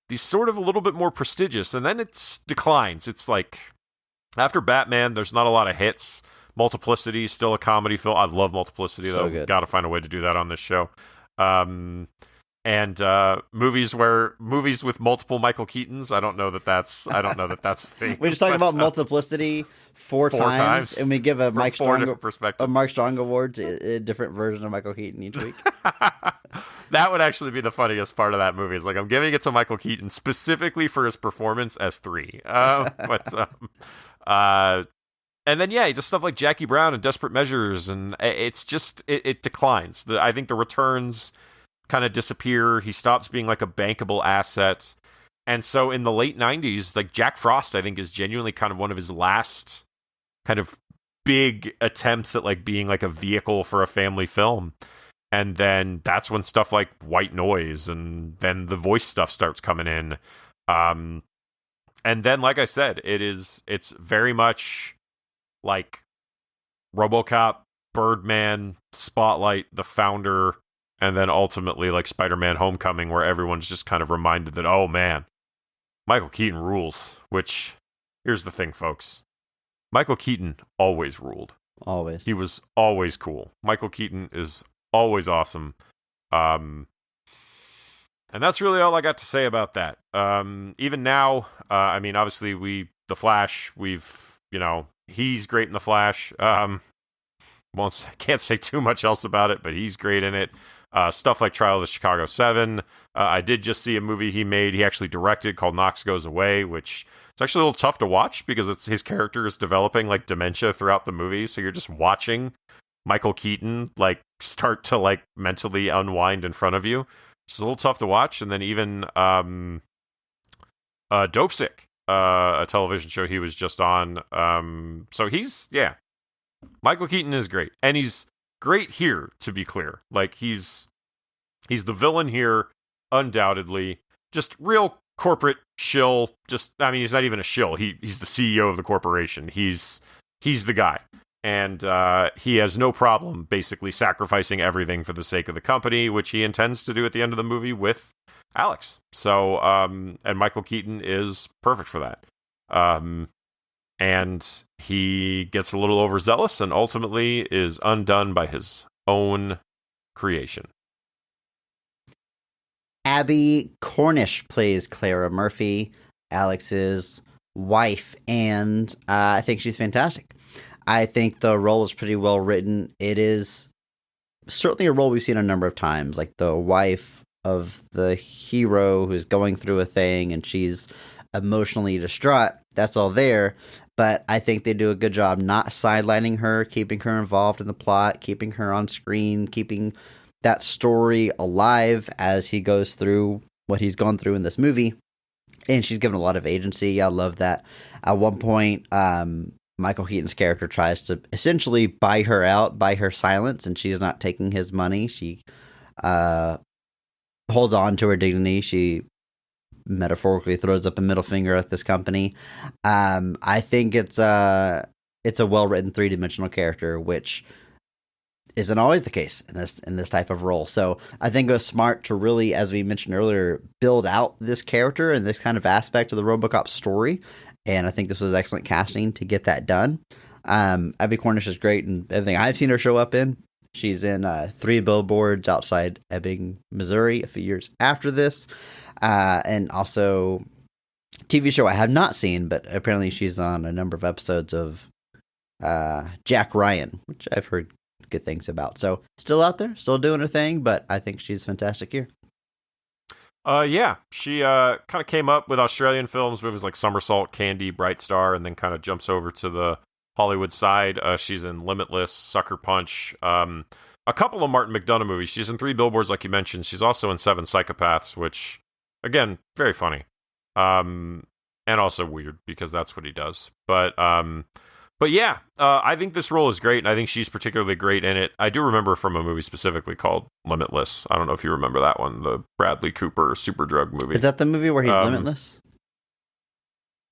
he's sort of a little bit more prestigious. And then it declines. It's like, after Batman, there's not a lot of hits. Multiplicity is still a comedy film. I love Multiplicity, though. So got to find a way to do that on this show. And movies with multiple Michael Keatons. I don't know that that's a thing. We just talked about Multiplicity four times, and we give a Mark Strong award to a different version of Michael Keaton each week. That would actually be the funniest part of that movie. Is like, I'm giving it to Michael Keaton specifically for his performance as 3. And then just stuff like Jackie Brown and Desperate Measures, and it's just it declines. I think the returns kind of disappear. He stops being like a bankable asset. And so in the late 90s, like Jack Frost, I think, is genuinely kind of one of his last kind of big attempts at like being like a vehicle for a family film. And then that's when stuff like White Noise and then the voice stuff starts coming in. And then, like I said, it's very much like RoboCop, Birdman, Spotlight, The Founder, and then ultimately like Spider-Man Homecoming, where everyone's just kind of reminded that, oh man, Michael Keaton rules. Which, here's the thing, folks. Michael Keaton always ruled. Always. He was always cool. Michael Keaton is always awesome. And that's really all I got to say about that. Even now, I mean, obviously The Flash, he's great in The Flash. Can't say too much else about it, but he's great in it. Stuff like Trial of the Chicago 7. I did just see a movie he actually directed called Knox Goes Away, which it's actually a little tough to watch because his character is developing like dementia throughout the movie. So you're just watching Michael Keaton like start to like mentally unwind in front of you. It's a little tough to watch. And then even Dope Sick, a television show he was just on. So Michael Keaton is great. And he's great here, to be clear. Like, he's the villain here, undoubtedly. Just real corporate shill. Just, I mean, he's not even a shill. He's the CEO of the corporation. He's the guy. And he has no problem basically sacrificing everything for the sake of the company, which he intends to do at the end of the movie with Alex. So, and Michael Keaton is perfect for that. And he gets a little overzealous and ultimately is undone by his own creation. Abby Cornish plays Clara Murphy, Alex's wife, and I think she's fantastic. I think the role is pretty well written. It is certainly a role we've seen a number of times, like the wife of the hero who's going through a thing and she's emotionally distraught. That's all there. But I think they do a good job not sidelining her, keeping her involved in the plot, keeping her on screen, keeping that story alive as he goes through what he's gone through in this movie. And she's given a lot of agency. I love that. At one point, Michael Keaton's character tries to essentially buy her out by her silence, and she's not taking his money. She holds on to her dignity. She metaphorically throws up a middle finger at this company. I think it's a well-written three-dimensional character, which isn't always the case in this type of role. So I think it was smart to really, as we mentioned earlier, build out this character and this kind of aspect of the RoboCop story. And I think this was excellent casting to get that done. Abby Cornish is great in everything I've seen her show up in. She's in 3 Billboards Outside Ebbing, Missouri, a few years after this. And also TV show I have not seen, but apparently she's on a number of episodes of Jack Ryan, which I've heard good things about. So still out there, still doing her thing, but I think she's fantastic here. Yeah, she kind of came up with Australian films, movies like Somersault, Candy, Bright Star, and then kind of jumps over to the Hollywood side. She's in Limitless, Sucker Punch, a couple of Martin McDonagh movies. She's in 3 Billboards, like you mentioned. She's also in 7 Psychopaths, which, again, very funny, and also weird because that's what he does. But yeah, I think this role is great, and I think she's particularly great in it. I do remember from a movie specifically called Limitless. I don't know if you remember that one, the Bradley Cooper super drug movie. Is that the movie where he's limitless?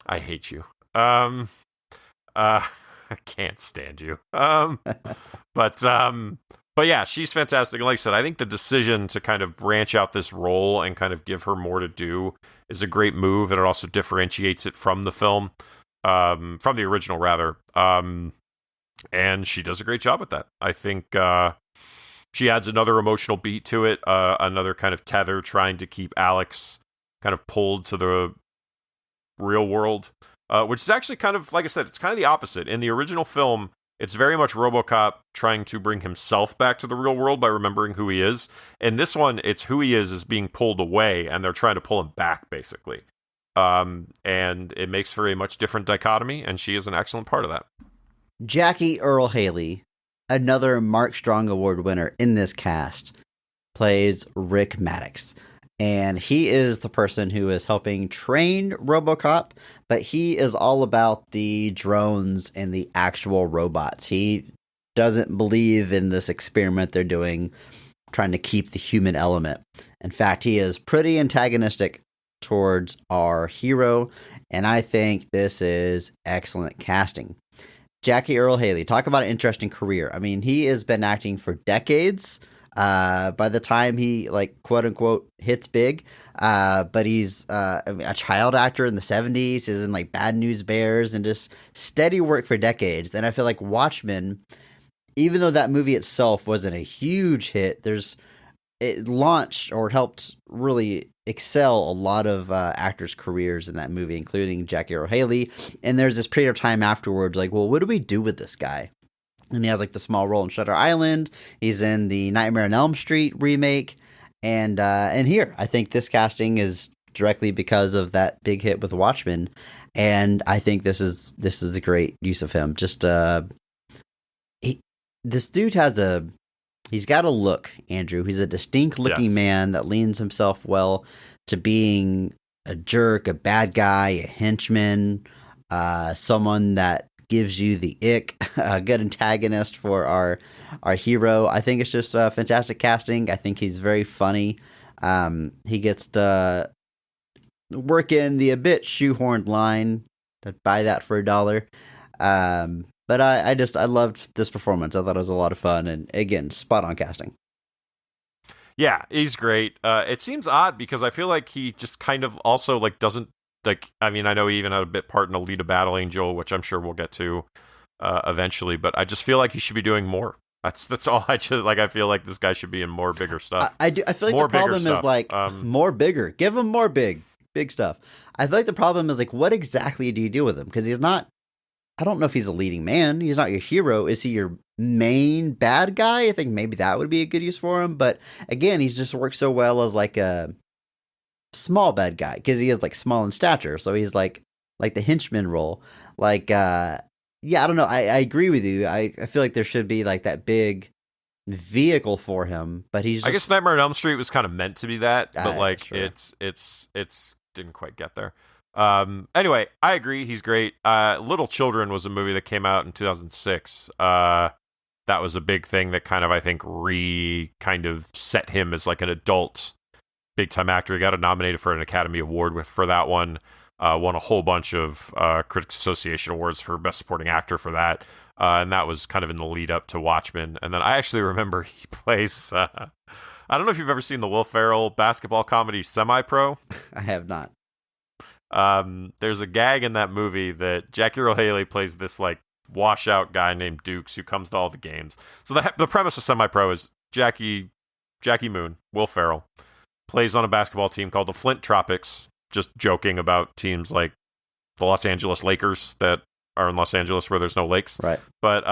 I hate you. I can't stand you. But yeah, she's fantastic. And like I said, I think the decision to kind of branch out this role and kind of give her more to do is a great move, and it also differentiates it from the film. From the original, rather. And she does a great job with that. I think she adds another emotional beat to it, another kind of tether trying to keep Alex kind of pulled to the real world, which is actually kind of, like I said, it's kind of the opposite. In the original film, it's very much RoboCop trying to bring himself back to the real world by remembering who he is. In this one, it's who he is being pulled away, and they're trying to pull him back, basically. And it makes for a much different dichotomy, and she is an excellent part of that. Jackie Earle Haley, another Mark Strong Award winner in this cast, plays Rick Maddox. And he is the person who is helping train RoboCop, but he is all about the drones and the actual robots. He doesn't believe in this experiment they're doing, trying to keep the human element. In fact, he is pretty antagonistic towards our hero, and I think this is excellent casting. Jackie Earle Haley, talk about an interesting career. I mean, he has been acting for decades. By the time he, like, quote unquote hits big, but he's a child actor in the 70s. He's in like Bad News Bears and just steady work for decades. And I feel like Watchmen, even though that movie itself wasn't a huge hit, it launched or helped really excel a lot of actors' careers in that movie, including Jackie Earle Haley. And there's this period of time afterwards, like, well, what do we do with this guy? And he has like the small role in Shutter Island. He's in the Nightmare on Elm Street remake, and here I think this casting is directly because of that big hit with Watchmen, and I think this is a great use of him. Just this dude he's got a look, Andrew. He's a distinct looking man that leans himself well to being a jerk, a bad guy, a henchman, someone that gives you the ick, a good antagonist for our hero. I think it's just fantastic casting. I think he's very funny. He gets to work in the a bit shoehorned line to buy that for $1. But I loved this performance. I thought it was a lot of fun, and again, spot on casting. Yeah, he's great. It seems odd because I feel like he just kind of also like doesn't like. I mean, I know he even had a bit part in Alita Battle Angel, which I'm sure we'll get to eventually. But I just feel like he should be doing more. That's all. I feel like this guy should be in more bigger stuff. I do. I feel like more the problem is like more bigger. Give him more big stuff. I feel like the problem is like, what exactly do you do with him? Because he's not. I don't know if he's a leading man. He's not your hero. Is he your main bad guy? I think maybe that would be a good use for him. But again, he's just worked so well as like a small bad guy because he is like small in stature. So he's like the henchman role. Like, yeah, I don't know. I agree with you. I feel like there should be like that big vehicle for him. But he's just, I guess Nightmare on Elm Street was kind of meant to be that, but like sure. it's didn't quite get there. Anyway, I agree. He's great. Little Children was a movie that came out in 2006. That was a big thing that kind of, I think, kind of set him as like an adult big time actor. He got nominated for an Academy Award for that one. Won a whole bunch of Critics Association awards for Best Supporting Actor for that. And that was kind of in the lead up to Watchmen. And then I actually remember he plays, I don't know if you've ever seen the Will Ferrell basketball comedy Semi-Pro. I have not. There's a gag in that movie that Jackie Earle Haley plays this like washout guy named Dukes who comes to all the games. So the premise of Semi-Pro is Jackie Moon, Will Ferrell, plays on a basketball team called the Flint Tropics, just joking about teams like the Los Angeles Lakers that are in Los Angeles where there's no lakes. Right. But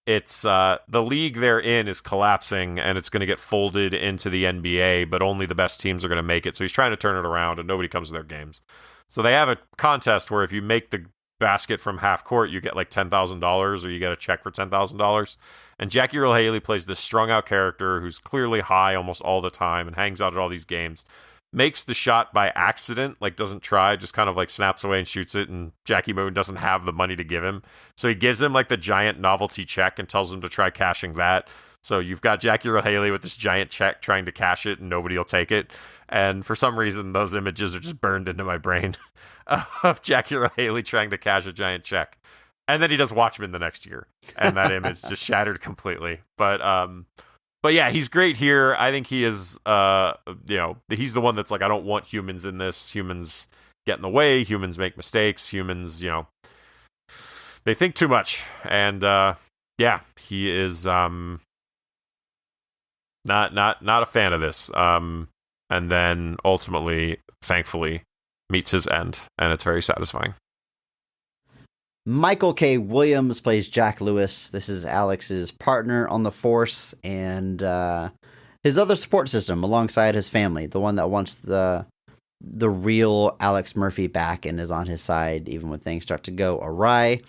it's the league they're in is collapsing and it's going to get folded into the NBA, but only the best teams are going to make it. So he's trying to turn it around and nobody comes to their games. So they have a contest where if you make the basket from half court, you get like $10,000 or you get a check for $10,000. And Jackie Earle Haley plays this strung out character who's clearly high almost all the time and hangs out at all these games. Makes the shot by accident, like doesn't try, just kind of like snaps away and shoots it, and Jackie Moon doesn't have the money to give him. So he gives him like the giant novelty check and tells him to try cashing that. So you've got Jackie Earle Haley with this giant check trying to cash it and nobody will take it. And for some reason, those images are just burned into my brain of Jackie Earle Haley trying to cash a giant check. And then he does Watchmen the next year, and that image just shattered completely. But yeah, he's great here. I think he is, he's the one that's like, I don't want humans in this. Humans get in the way. Humans make mistakes. Humans, they think too much. And yeah, he is not a fan of this. And then ultimately, thankfully, meets his end, and it's very satisfying. Michael K. Williams plays Jack Lewis. This is Alex's partner on the force and his other support system alongside his family, the one that wants the real Alex Murphy back and is on his side even when things start to go awry.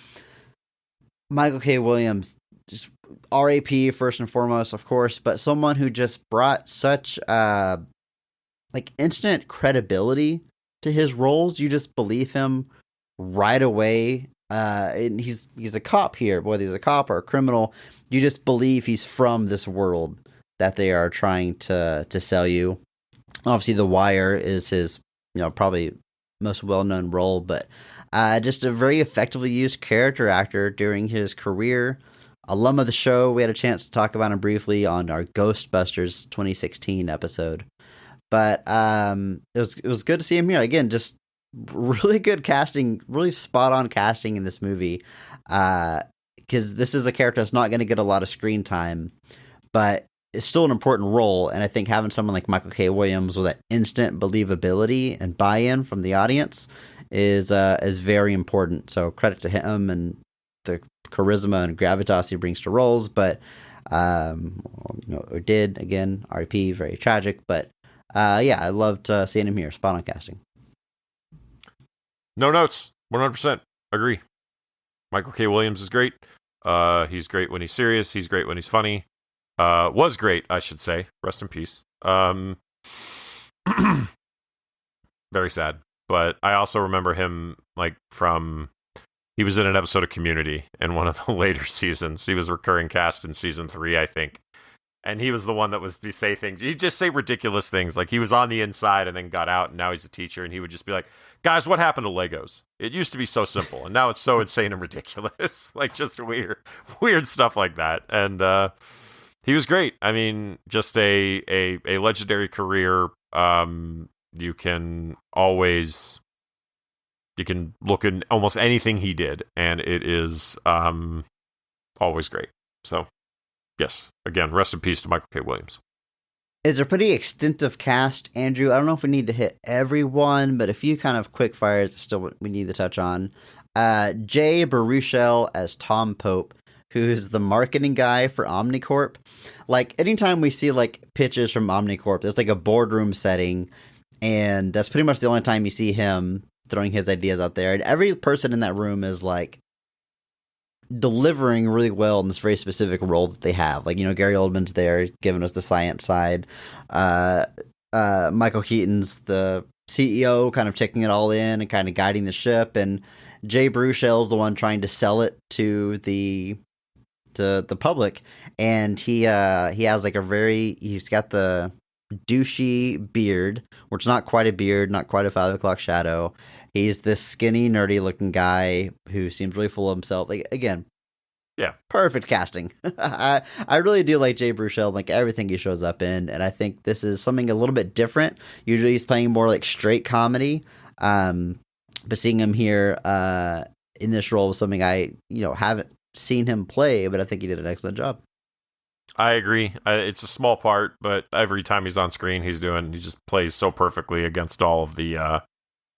Michael K. Williams, just RAP first and foremost, of course, but someone who just brought such instant credibility to his roles. You just believe him right away. And he's a cop here, whether he's a cop or a criminal. You just believe he's from this world that they are trying to sell you. Obviously, The Wire is his, probably most well-known role, but just a very effectively used character actor during his career. Alum of the show. We had a chance to talk about him briefly on our Ghostbusters 2016 episode. But it was good to see him here again. Just really good casting, really spot on casting in this movie. Because this is a character that's not going to get a lot of screen time, but it's still an important role. And I think having someone like Michael K. Williams with that instant believability and buy-in from the audience is very important. So credit to him and the charisma and gravitas he brings to roles. But or did again, R.I.P. Very tragic. But yeah, I loved seeing him here. Spot on casting. No notes. 100% agree. Michael K. Williams is great. He's great when he's serious. He's great when he's funny. Was great, I should say. Rest in peace. Very sad. But I also remember him he was in an episode of Community in one of the later seasons. He was recurring cast in season 3, I think. And he was the one that was be say things. He'd just say ridiculous things. Like he was on the inside and then got out, and now he's a teacher. And he would just be like, "Guys, what happened to Legos? It used to be so simple, and now it's so insane and ridiculous." Like just weird stuff like that. And he was great. I mean, just a legendary career. You can look at almost anything he did, and it is always great. So. Yes. Again, rest in peace to Michael K. Williams. It's a pretty extensive cast, Andrew. I don't know if we need to hit everyone, but a few kind of quick fires still we need to touch on. Jay Baruchel as Tom Pope, who's the marketing guy for Omnicorp. Like, anytime we see, like, pitches from Omnicorp, there's, like, a boardroom setting, and that's pretty much the only time you see him throwing his ideas out there. And every person in that room is, like, delivering really well in this very specific role that they have. Like, Gary Oldman's there giving us the science side. Michael Keaton's the CEO, kind of taking it all in and kind of guiding the ship. And Jay Baruchel's the one trying to sell it to the public. And he has like he's got the douchey beard, which is not quite a beard, not quite a 5 o'clock shadow. He's this skinny, nerdy-looking guy who seems really full of himself. Like, again, yeah, perfect casting. I really do like Jay Baruchel, like everything he shows up in, and I think this is something a little bit different. Usually he's playing more like straight comedy, but seeing him here in this role was something I haven't seen him play, but I think he did an excellent job. I agree. It's a small part, but every time he's on screen, he just plays so perfectly against all of the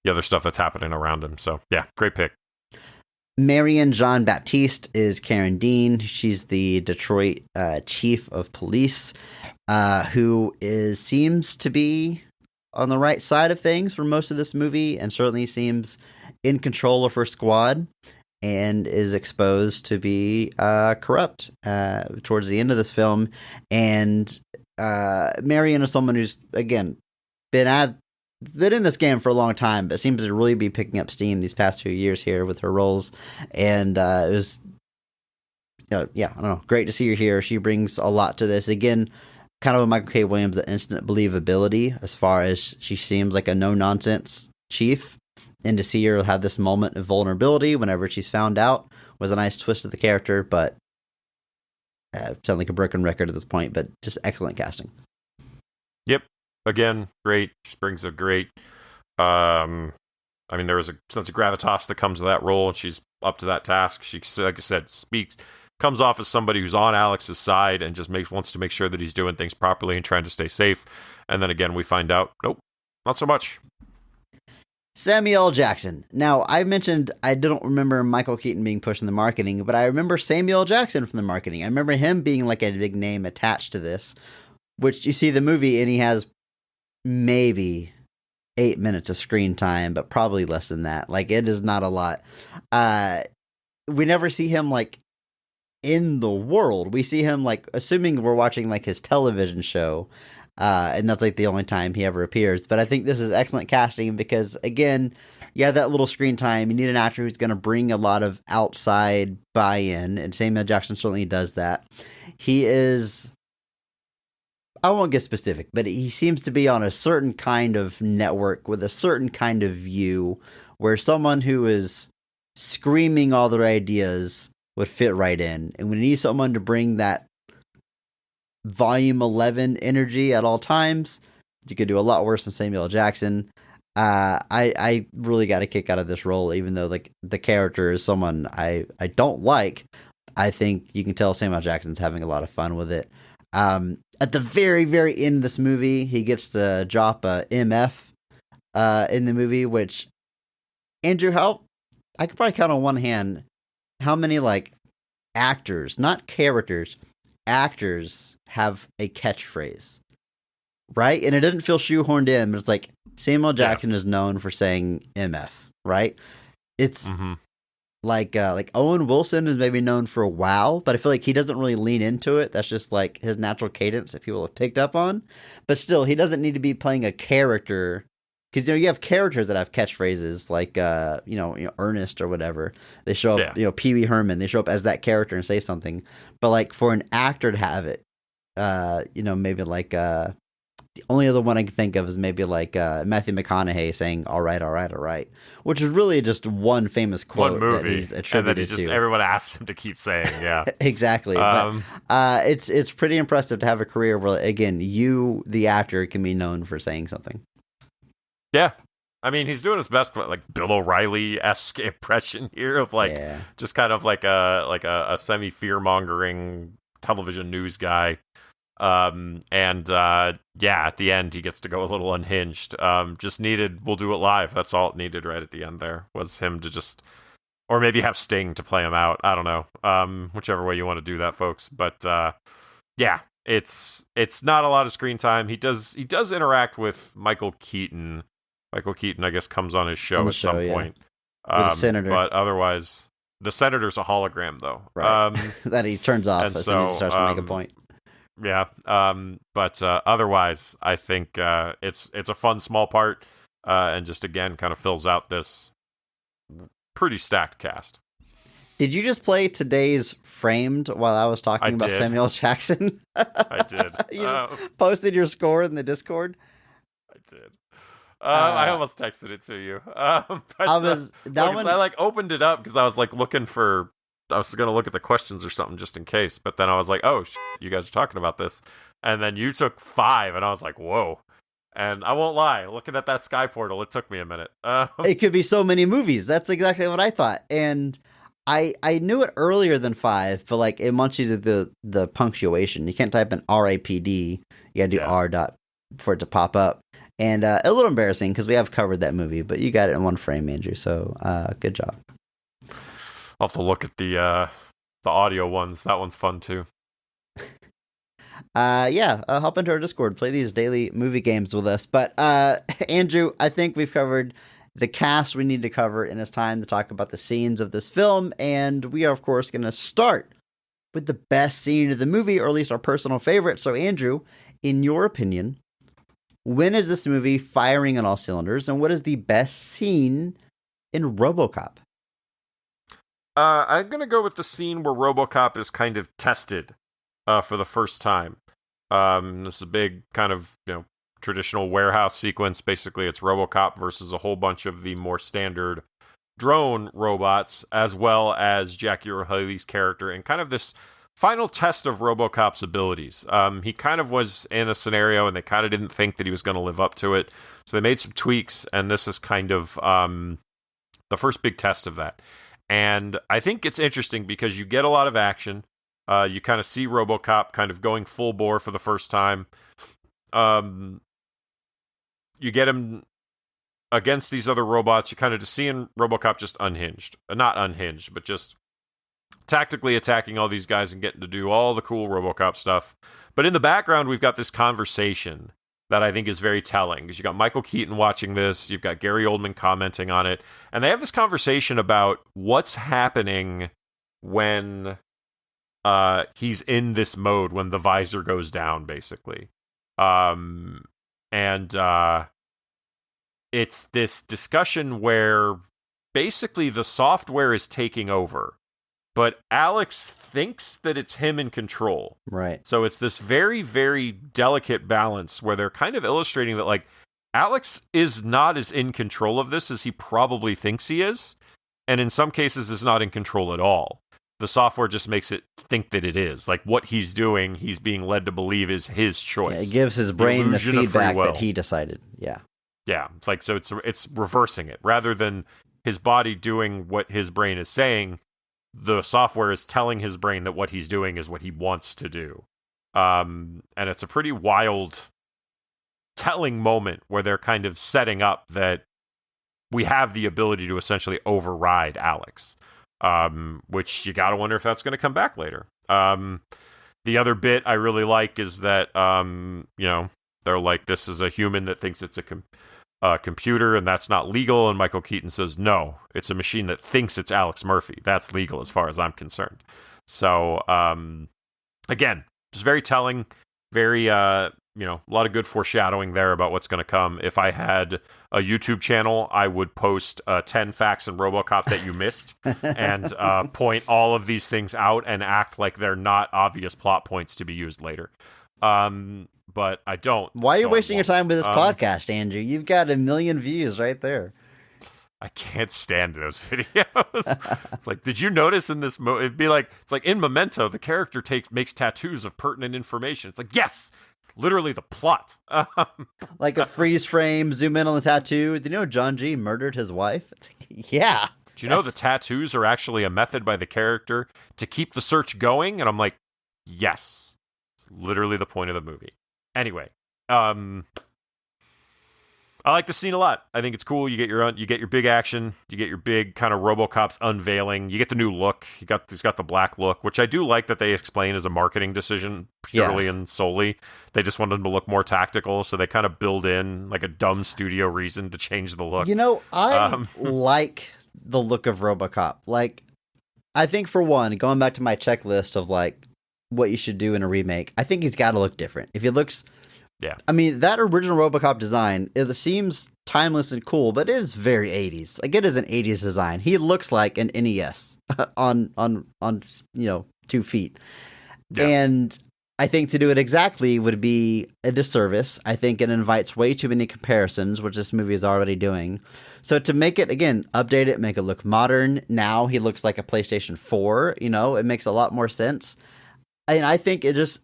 other stuff that's happening around him. So, yeah, great pick. Marion Jean-Baptiste is Karen Dean. She's the Detroit chief of police, who seems to be on the right side of things for most of this movie, and certainly seems in control of her squad, and is exposed to be corrupt towards the end of this film. And Marion is someone who's, again, been in this game for a long time, but seems to really be picking up steam these past few years here with her roles. And it was, I don't know, great to see her here. She brings a lot to this. Again, kind of a Michael K. Williams, the instant believability, as far as she seems like a no-nonsense chief. And to see her have this moment of vulnerability whenever she's found out was a nice twist of the character, but sound like a broken record at this point, but just excellent casting. Yep. Again, great. She brings a great, I mean, there is a sense of gravitas that comes to that role, and she's up to that task. She, like I said, comes off as somebody who's on Alex's side and just wants to make sure that he's doing things properly and trying to stay safe. And then again, we find out, nope, not so much. Samuel L. Jackson. Now, I mentioned I don't remember Michael Keaton being pushed in the marketing, but I remember Samuel L. Jackson from the marketing. I remember him being like a big name attached to this, which you see the movie and he has maybe 8 minutes of screen time, but probably less than that. Like, it is not a lot. We never see him like in the world. We see him like, assuming we're watching like his television show, and that's like the only time he ever appears. But I think this is excellent casting because, again, you have that little screen time. You need an actor who's going to bring a lot of outside buy-in, and Samuel Jackson certainly does that. He is, I won't get specific, but he seems to be on a certain kind of network with a certain kind of view where someone who is screaming all their ideas would fit right in. And we need someone to bring that volume 11 energy at all times. You could do a lot worse than Samuel L. Jackson. I really got a kick out of this role, even though like the character is someone I don't like. I think you can tell Samuel L. Jackson's having a lot of fun with it. At the very, very end of this movie, he gets to drop a MF in the movie, which, Andrew, I could probably count on one hand how many like actors, not characters, actors have a catchphrase, right? And it didn't feel shoehorned in, but it's like Samuel Jackson is known for saying MF, right? It's like Owen Wilson is maybe known for wow, but I feel like he doesn't really lean into it. That's just like his natural cadence that people have picked up on. But still, he doesn't need to be playing a character, because you have characters that have catchphrases like Ernest or whatever. They show up, Pee Wee Herman. They show up as that character and say something. But like for an actor to have it, maybe like the only other one I can think of is maybe like Matthew McConaughey saying "all right, all right, all right," which is really just one famous quote that he's attributed and then to. Everyone asks him to keep saying, yeah, exactly. But it's pretty impressive to have a career where, again, you, the actor, can be known for saying something. Yeah. I mean, he's doing his best, like Bill O'Reilly-esque impression here of just kind of like a semi fear-mongering television news guy. At the end he gets to go a little unhinged. Just needed, we'll do it live. That's all it needed right at the end there, was him to just, or maybe have Sting to play him out. I don't know. Whichever way you want to do that, folks. But it's not a lot of screen time. He does interact with Michael Keaton. Michael Keaton, I guess, comes on his show at some point. With the senator. But otherwise, the senator's a hologram, though. Right. That he turns off as soon as he starts to make a point. Yeah. But otherwise, I think it's a fun small part, and just again kind of fills out this pretty stacked cast. Did you just play today's Framed while I was talking about Samuel Jackson? I did. You just posted your score in the Discord? I did. I almost texted it to you. But I opened it up because I was looking for. I was going to look at the questions or something just in case, but then I was like, "Oh, you guys are talking about this," and then you took 5, and I was like, "Whoa!" And I won't lie, looking at that Sky Portal, it took me a minute. It could be so many movies. That's exactly what I thought, and I knew it earlier than 5, but it wants you to the punctuation. You can't type in RAPD. You got to do R dot for it to pop up. And a little embarrassing because we have covered that movie, but you got it in one frame, Andrew. So good job. I'll have to look at the audio ones. That one's fun too. Hop into our Discord, play these daily movie games with us. But Andrew, I think we've covered the cast we need to cover, and it's time to talk about the scenes of this film. And we are, of course, going to start with the best scene of the movie, or at least our personal favorite. So, Andrew, in your opinion, when is this movie firing on all cylinders, and what is the best scene in RoboCop? I'm going to go with the scene where RoboCop is kind of tested for the first time. This is a big kind of, traditional warehouse sequence. Basically, it's RoboCop versus a whole bunch of the more standard drone robots, as well as Jackie Earle Haley's character, and kind of this final test of RoboCop's abilities. He kind of was in a scenario, and they kind of didn't think that he was going to live up to it, so they made some tweaks, and this is kind of the first big test of that. And I think it's interesting because you get a lot of action. You kind of see RoboCop kind of going full bore for the first time. You get him against these other robots. You kind of just seeing RoboCop just unhinged. Not unhinged, but just tactically attacking all these guys and getting to do all the cool RoboCop stuff. But in the background, we've got this conversation that I think is very telling. Because you got Michael Keaton watching this. You've got Gary Oldman commenting on it. And they have this conversation about what's happening when he's in this mode, when the visor goes down, basically. It's this discussion where basically the software is taking over, but Alex thinks that it's him in control. Right. So it's this very, very delicate balance where they're kind of illustrating that, Alex is not as in control of this as he probably thinks he is, and in some cases is not in control at all. The software just makes it think that it is. What he's doing, he's being led to believe is his choice. Yeah, it gives his brain the feedback that he decided. Yeah. Yeah. It's reversing it. Rather than his body doing what his brain is saying, the software is telling his brain that what he's doing is what he wants to do. And it's a pretty wild, telling moment where they're kind of setting up that we have the ability to essentially override Alex. Which you gotta wonder if that's going to come back later. The other bit I really like is that, they're like, this is a human that thinks it's a computer, and that's not legal. And Michael Keaton says, no, it's a machine that thinks it's Alex Murphy. That's legal as far as I'm concerned. So, again, just very telling, very, a lot of good foreshadowing there about what's going to come. If I had a YouTube channel, I would post 10 facts in RoboCop that you missed and point all of these things out and act like they're not obvious plot points to be used later. But I don't. Why are you so I wasting your won't. time with this podcast, Andrew? You've got 1 million views right there. I can't stand those videos. It's like, did you notice in this movie? It'd be like, it's like in Memento, the character makes tattoos of pertinent information. It's like, yes, it's literally the plot. Like a freeze frame, zoom in on the tattoo. Do you know John G murdered his wife? Yeah. Do you know the tattoos are actually a method by the character to keep the search going? And I'm like, yes, it's literally the point of the movie. Anyway, I like the scene a lot. I think it's cool. You get your big action. You get your big kind of RoboCop's unveiling. You get the new look. He's got the black look, which I do like that they explain as a marketing decision purely and solely. They just wanted him to look more tactical, so they kind of build in like a dumb studio reason to change the look. You know, I like the look of RoboCop. Like, I think for one, going back to my checklist of like what you should do in a remake, I think he's got to look different. If he looks... Yeah. I mean, that original RoboCop design, it seems timeless and cool, but it is very 80s. Like, it is an 80s design. He looks like an NES on 2 feet. Yeah. And I think to do it exactly would be a disservice. I think it invites way too many comparisons, which this movie is already doing. So to make it, again, update it, make it look modern. Now he looks like a PlayStation 4, it makes a lot more sense. And I think it just...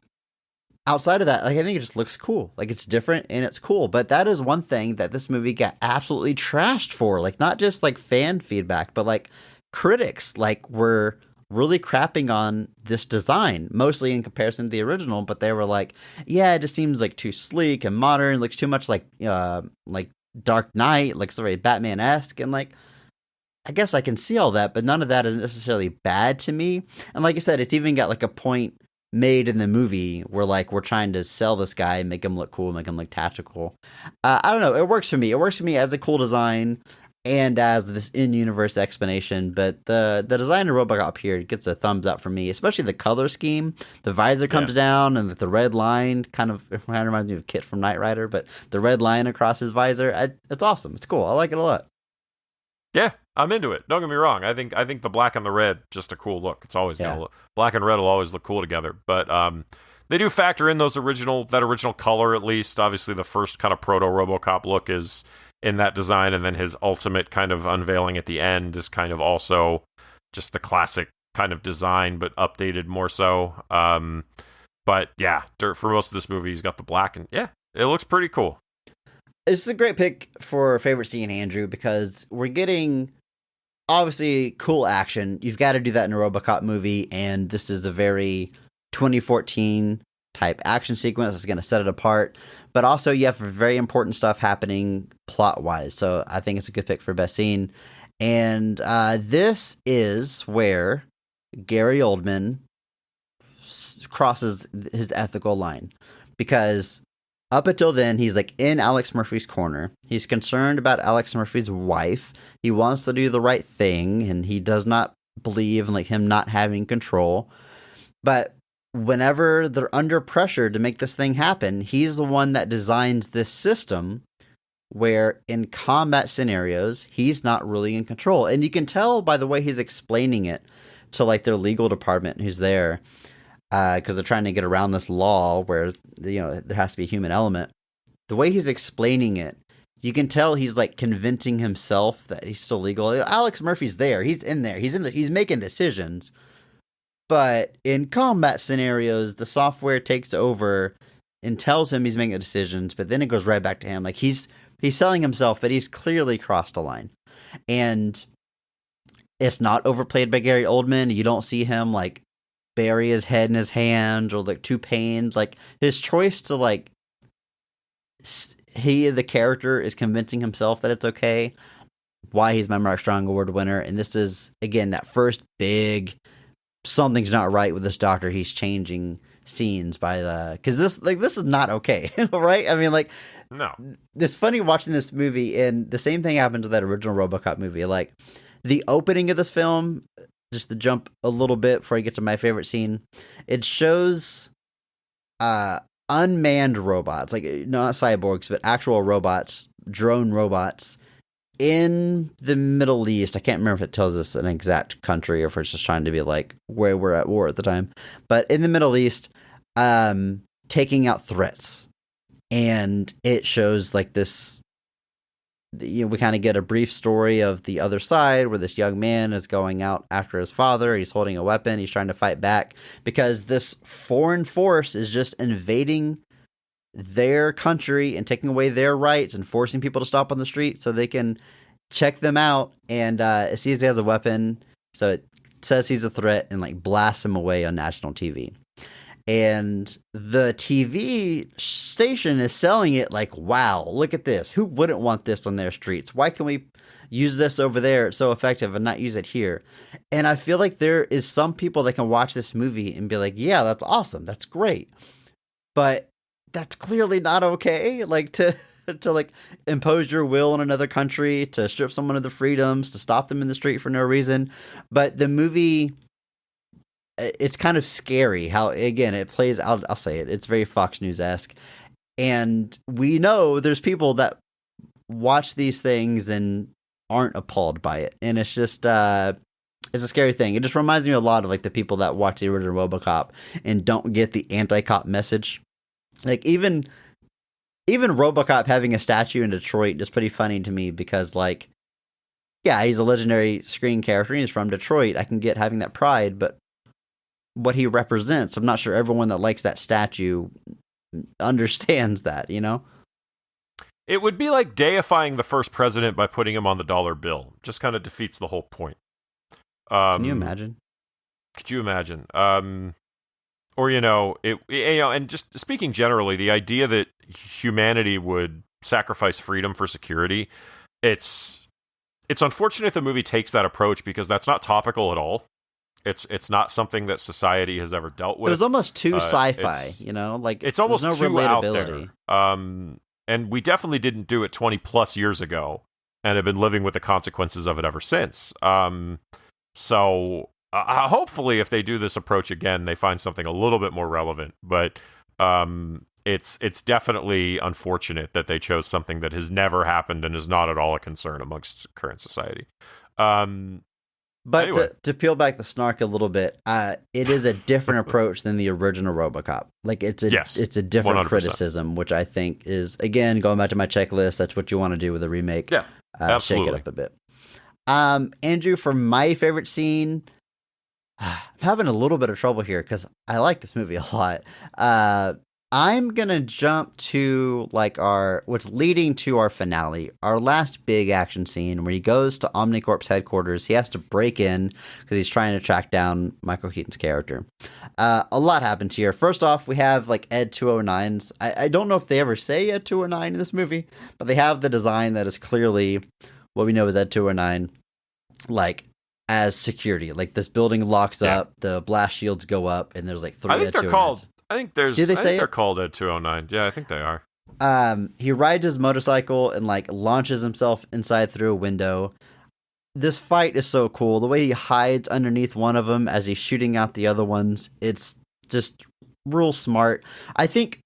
Outside of that, like, I think it just looks cool. Like, it's different and it's cool. But that is one thing that this movie got absolutely trashed for. Like, not just like fan feedback, but like critics were really crapping on this design, mostly in comparison to the original. But they were like, yeah, it just seems like too sleek and modern. Looks too much like Dark Knight, like sort of Batman-esque. And like, I guess I can see all that, but none of that is necessarily bad to me. And like I said, it's even got like a point made in the movie where like we're trying to sell this guy, make him look cool, make him look tactical. I don't know. It works for me. It works for me as a cool design and as this in-universe explanation. But the design of RoboCop here gets a thumbs up for me, especially the color scheme. The visor comes down and the red line kind of reminds me of Kit from Knight Rider, but the red line across his visor, it's awesome. It's cool. I like it a lot. Yeah, I'm into it. Don't get me wrong. I think the black and the red, just a cool look. It's always gonna look, black and red will always look cool together. But they do factor in that original color at least. Obviously, the first kind of proto RoboCop look is in that design, and then his ultimate kind of unveiling at the end is kind of also just the classic kind of design, but updated more so. But yeah, for most of this movie, he's got the black, and yeah, it looks pretty cool. This is a great pick for favorite scene, Andrew, because we're getting obviously cool action. You've got to do that in a RoboCop movie, and this is a very 2014 type action sequence that's going to set it apart. But also, you have very important stuff happening plot-wise, so I think it's a good pick for best scene. And this is where Gary Oldman crosses his ethical line, because up until then, he's like in Alex Murphy's corner. He's concerned about Alex Murphy's wife. He wants to do the right thing, and he does not believe in like him not having control. But whenever they're under pressure to make this thing happen, he's the one that designs this system where in combat scenarios, he's not really in control. And you can tell by the way he's explaining it to like their legal department who's there. Because they're trying to get around this law where, there has to be a human element. The way he's explaining it, you can tell he's like convincing himself that he's still legal. Alex Murphy's there. He's in there. He's making decisions. But in combat scenarios, the software takes over and tells him he's making decisions, but then it goes right back to him. Like he's selling himself, but he's clearly crossed a line. And it's not overplayed by Gary Oldman. You don't see him like bury his head in his hand or look too pained. Like his choice to like the character is convincing himself that it's okay. Why he's my Mark Strong Award winner. And this is again that first big something's not right with this doctor. He's changing scenes because this is not okay. Right? I mean, like, no, it's funny watching this movie, and the same thing happened to that original RoboCop movie. Like the opening of this film, just to jump a little bit before I get to my favorite scene, it shows unmanned robots, like not cyborgs, but actual robots, drone robots in the Middle East. I can't remember if it tells us an exact country or if it's just trying to be like where we're at war at the time. But in the Middle East, taking out threats. And it shows like this, we kind of get a brief story of the other side where this young man is going out after his father. He's holding a weapon. He's trying to fight back because this foreign force is just invading their country and taking away their rights and forcing people to stop on the street so they can check them out. And it sees he has a weapon, so it says he's a threat and like blasts him away on national TV. And the TV station is selling it like, wow, look at this. Who wouldn't want this on their streets? Why can we use this over there? It's so effective and not use it here. And I feel like there is some people that can watch this movie and be like, yeah, that's awesome. That's great. But that's clearly not okay. Like to like impose your will on another country, to strip someone of their freedoms, to stop them in the street for no reason. But the movie, it's kind of scary how, again, it plays, I'll say it, it's very Fox News-esque. And we know there's people that watch these things and aren't appalled by it. And it's just, it's a scary thing. It just reminds me a lot of like the people that watch the original RoboCop and don't get the anti-cop message. Like even RoboCop having a statue in Detroit is pretty funny to me because, like, yeah, he's a legendary screen character. He's from Detroit. I can get having that pride, but what he represents, I'm not sure everyone that likes that statue understands that, you know? It would be like deifying the first president by putting him on the dollar bill. Just kind of defeats the whole point. Can you imagine? Could you imagine? Or, and just speaking generally, the idea that humanity would sacrifice freedom for security, it's unfortunate the movie takes that approach because that's not topical at all. It's not something that society has ever dealt with. It was almost too sci-fi, like it's almost no too relatability. Out there. And we definitely didn't do it 20 plus years ago and have been living with the consequences of it ever since. So hopefully if they do this approach again, they find something a little bit more relevant, but it's definitely unfortunate that they chose something that has never happened and is not at all a concern amongst current society. But anyway. to peel back the snark a little bit, it is a different approach than the original RoboCop. Like it's a different 100%. criticism, which I think is, again, going back to my checklist. That's what you want to do with a remake. Yeah, absolutely. Shake it up a bit. Andrew, for my favorite scene, I'm having a little bit of trouble here because I like this movie a lot. I'm gonna jump to like what's leading to our finale, our last big action scene where he goes to Omnicorp's headquarters. He has to break in because he's trying to track down Michael Keaton's character. A lot happens here. First off, we have like Ed 209s. I don't know if they ever say Ed 209 in this movie, but they have the design that is clearly what we know as Ed 209, like as security. Like this building locks up, the blast shields go up, and there's like three. I think they're called. I think they're called Ed 209. Yeah, I think they are. He rides his motorcycle and like launches himself inside through a window. This fight is so cool. The way he hides underneath one of them as he's shooting out the other ones, it's just real smart. I think,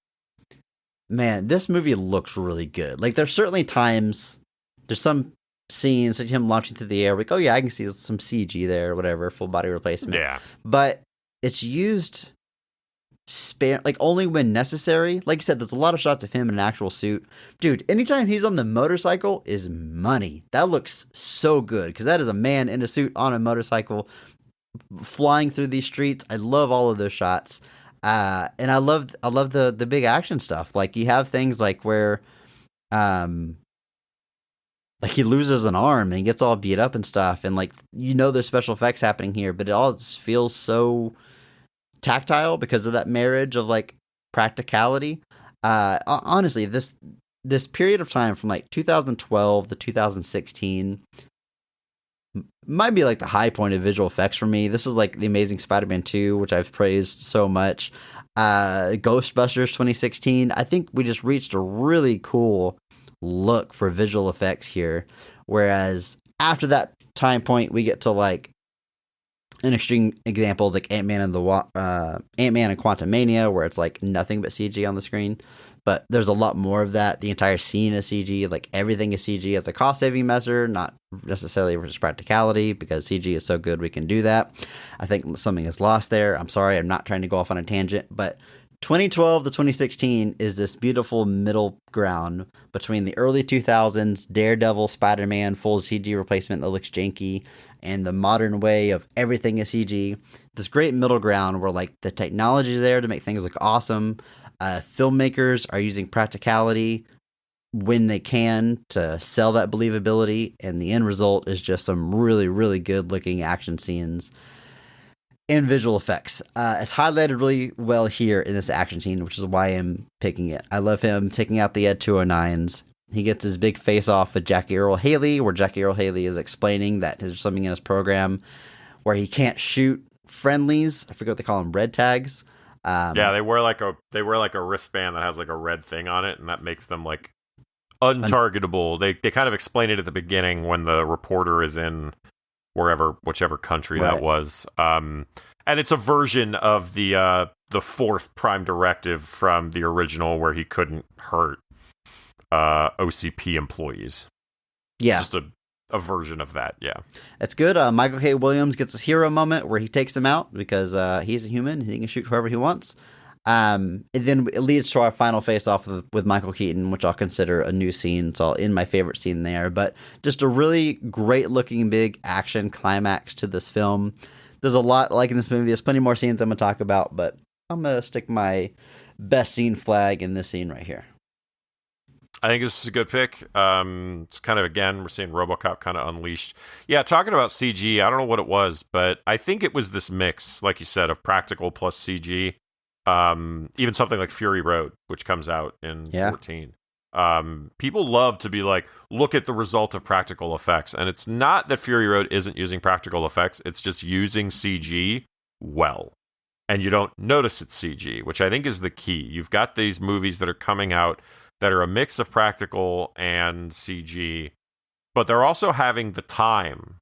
man, this movie looks really good. Like there's certainly times, there's some scenes of him launching through the air. Like, oh yeah, I can see some CG there or whatever, full body replacement. Yeah. But it's used like only when necessary. Like I said, there's a lot of shots of him in an actual suit. Dude, anytime he's on the motorcycle is money. That looks so good because that is a man in a suit on a motorcycle flying through these streets. I love all of those shots. And I love the big action stuff. Like you have things like where like he loses an arm and he gets all beat up and stuff, and like there's special effects happening here, but it all just feels so tactile because of that marriage of like practicality. Honestly, this period of time from like 2012 to 2016 might be like the high point of visual effects for me. This is like The Amazing Spider-Man 2, which I've praised so much. Ghostbusters 2016. I think we just reached a really cool look for visual effects here. Whereas after that time point, we get to like an extreme examples like Ant-Man and Quantumania, where it's like nothing but CG on the screen. But there's a lot more of that. The entire scene is CG. Like everything is CG as a cost-saving measure, not necessarily for just practicality, because CG is so good we can do that. I think something is lost there. I'm sorry, I'm not trying to go off on a tangent, but 2012 to 2016 is this beautiful middle ground between the early 2000s Daredevil, Spider-Man, full CG replacement that looks janky, and the modern way of everything is CG. This great middle ground where like the technology is there to make things look awesome. Filmmakers are using practicality when they can to sell that believability, and the end result is just some really, really good looking action scenes and visual effects. It's highlighted really well here in this action scene, which is why I'm picking it. I love him taking out the Ed 209s. He gets his big face off with Jackie Earle Haley, where Jackie Earle Haley is explaining that there's something in his program where he can't shoot friendlies. I forget what they call them, red tags. Yeah, they wear like a wristband that has like a red thing on it, and that makes them like untargetable. They kind of explain it at the beginning when the reporter is in whichever country that was. And it's a version of the fourth Prime Directive from the original where he couldn't hurt OCP employees. Yeah. Just a version of that, yeah. It's good. Michael K. Williams gets his hero moment where he takes them out because he's a human and he can shoot whoever he wants. And then it leads to our final face-off with Michael Keaton, which I'll consider a new scene. It's all in my favorite scene there. But just a really great-looking big action climax to this film. There's a lot like in this movie. There's plenty more scenes I'm going to talk about, but I'm going to stick my best scene flag in this scene right here. I think this is a good pick. It's kind of, again, we're seeing RoboCop kind of unleashed. Yeah, talking about CG, I don't know what it was, but I think it was this mix, like you said, of practical plus CG. Even something like Fury Road, which comes out in 14. People love to be like, look at the result of practical effects. And it's not that Fury Road isn't using practical effects. It's just using CG well. And you don't notice it's CG, which I think is the key. You've got these movies that are coming out that are a mix of practical and CG, but they're also having the time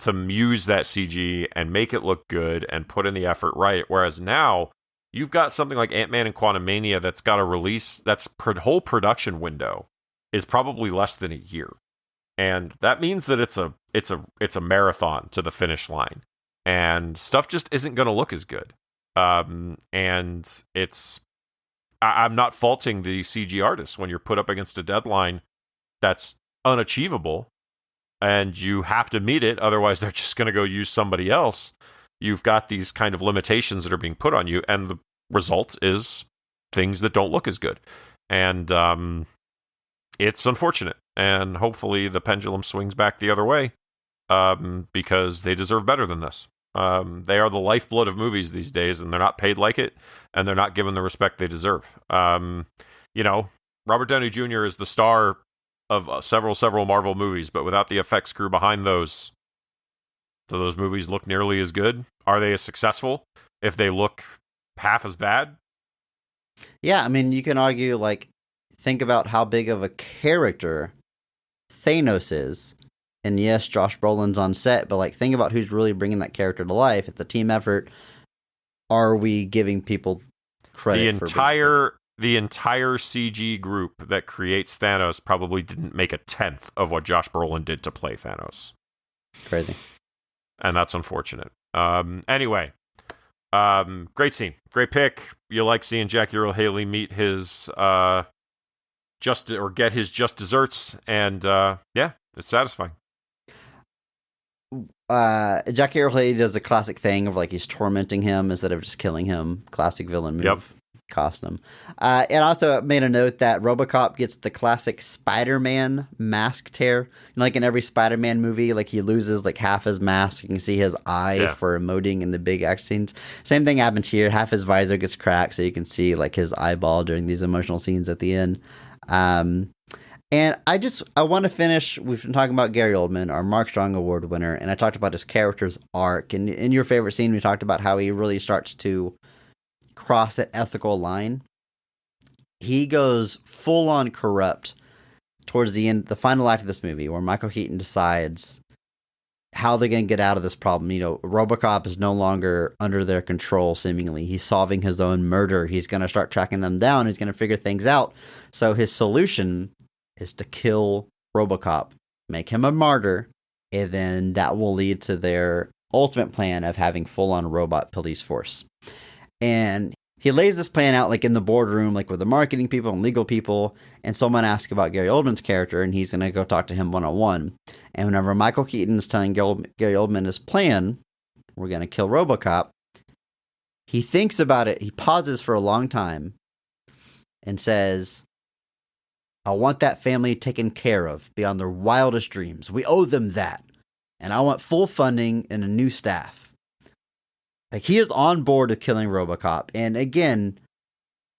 to use that CG and make it look good and put in the effort right. Whereas now, you've got something like Ant-Man and Quantumania that's got a release that's whole production window is probably less than a year, and that means that it's a marathon to the finish line, and stuff just isn't going to look as good. And I'm not faulting the CG artists when you're put up against a deadline that's unachievable, and you have to meet it. Otherwise, they're just going to go use somebody else. You've got these kind of limitations that are being put on you, and the result is things that don't look as good. And it's unfortunate. And hopefully the pendulum swings back the other way, because they deserve better than this. They are the lifeblood of movies these days, and they're not paid like it, and they're not given the respect they deserve. Robert Downey Jr. is the star of several Marvel movies, but without the effects crew behind those, do those movies look nearly as good? Are they as successful if they look half as bad? Yeah, I mean, you can argue, like, think about how big of a character Thanos is. And yes, Josh Brolin's on set, but, like, think about who's really bringing that character to life. It's a team effort. Are we giving people credit the entire CG group that creates Thanos probably didn't make a tenth of what Josh Brolin did to play Thanos. Crazy. And that's unfortunate. Anyway, great scene, great pick. You like seeing Jackie Earle Haley meet his get his just desserts, and yeah, it's satisfying. Jackie Earle Haley does the classic thing of, like, he's tormenting him instead of just killing him. Classic villain move. Yep. Costume. And also made a note that RoboCop gets the classic Spider-Man mask tear. Like in every Spider-Man movie, like he loses like half his mask. You can see his eye for emoting in the big action scenes. Same thing happens here. Half his visor gets cracked, so you can see like his eyeball during these emotional scenes at the end. And I want to finish. We've been talking about Gary Oldman, our Mark Strong Award winner, and I talked about his character's arc. And in your favorite scene, we talked about how he really starts to cross that ethical line. He goes full on corrupt towards the end, the final act of this movie, where Michael Keaton decides how they're going to get out of this problem. RoboCop is no longer under their control, seemingly. He's solving his own murder. He's going to start tracking them down. He's going to figure things out. So his solution is to kill RoboCop, make him a martyr, and then that will lead to their ultimate plan of having full-on robot police force. And he lays this plan out like in the boardroom, like with the marketing people and legal people, and someone asks about Gary Oldman's character, and he's going to go talk to him one-on-one. And whenever Michael Keaton is telling Gary Oldman his plan, we're going to kill RoboCop, he thinks about it, he pauses for a long time, and says, I want that family taken care of beyond their wildest dreams. We owe them that. And I want full funding and a new staff. Like, he is on board with killing RoboCop. And again,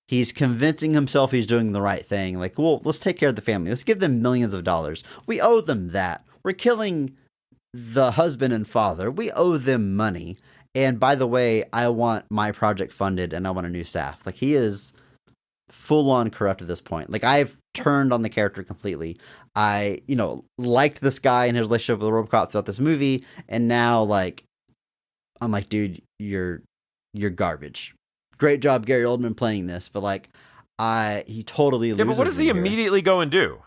he's convincing himself he's doing the right thing. Like, well, let's take care of the family. Let's give them millions of dollars. We owe them that. We're killing the husband and father. We owe them money. And by the way, I want my project funded and I want a new staff. Like, he is full on corrupt at this point. Like, I've turned on the character completely. I, liked this guy and his relationship with RoboCop throughout this movie. And now, like, I'm like, dude, you're garbage. Great job, Gary Oldman, playing this, but like, he totally loses. Yeah, but what does he immediately go and do?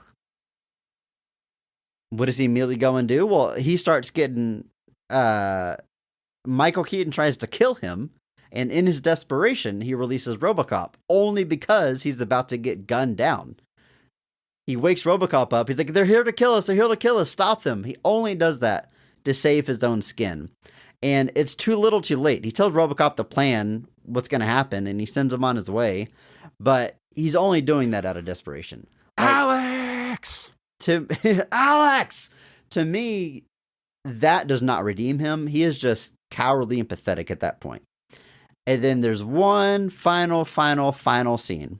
What does he immediately go and do? Well, he starts getting. Michael Keaton tries to kill him, and in his desperation, he releases RoboCop only because he's about to get gunned down. He wakes RoboCop up. He's like, "They're here to kill us. They're here to kill us. Stop them." He only does that to save his own skin. And it's too little too late. He tells RoboCop the plan, what's going to happen, and he sends him on his way. But he's only doing that out of desperation. Alex! Alex! To me, that does not redeem him. He is just cowardly and pathetic at that point. And then there's one final scene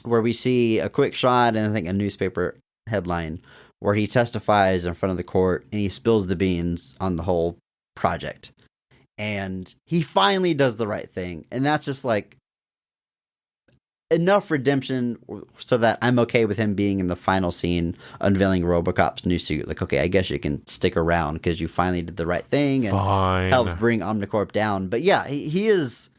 where we see a quick shot and I think a newspaper headline where he testifies in front of the court and he spills the beans on the whole project, and he finally does the right thing, and that's just like enough redemption so that I'm okay with him being in the final scene unveiling RoboCop's new suit. Like, okay, I guess you can stick around because you finally did the right thing and helped bring Omnicorp down. But yeah, he is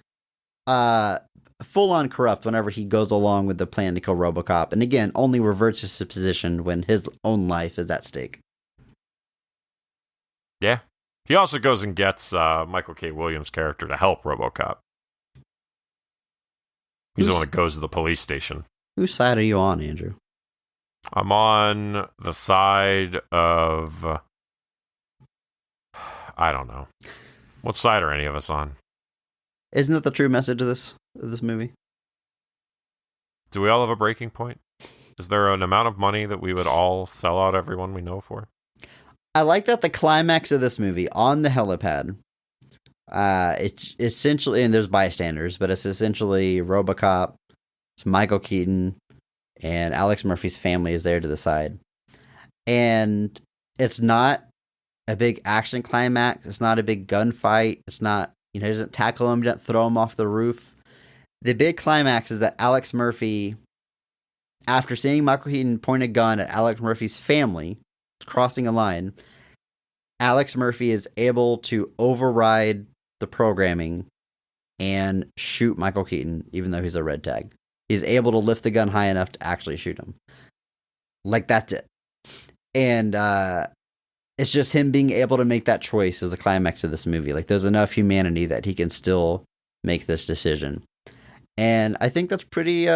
full on corrupt whenever he goes along with the plan to kill RoboCop, and again only reverts his position when his own life is at stake. Yeah. He also goes and gets Michael K. Williams' character to help RoboCop. He's the one that goes to the police station. Whose side are you on, Andrew? I'm on the side of... I don't know. What side are any of us on? Isn't that the true message of this movie? Do we all have a breaking point? Is there an amount of money that we would all sell out everyone we know for? I like that the climax of this movie on the helipad, it's essentially, and there's bystanders, but it's essentially RoboCop, it's Michael Keaton, and Alex Murphy's family is there to the side. And it's not a big action climax. It's not a big gunfight. It's not, he doesn't tackle him, doesn't throw him off the roof. The big climax is that Alex Murphy, after seeing Michael Keaton point a gun at Alex Murphy's family, crossing a line, Alex Murphy is able to override the programming and shoot Michael Keaton, even though he's a red tag. He's able to lift the gun high enough to actually shoot him. Like, that's it. And it's just him being able to make that choice as the climax of this movie. Like, there's enough humanity that he can still make this decision. And I think that's pretty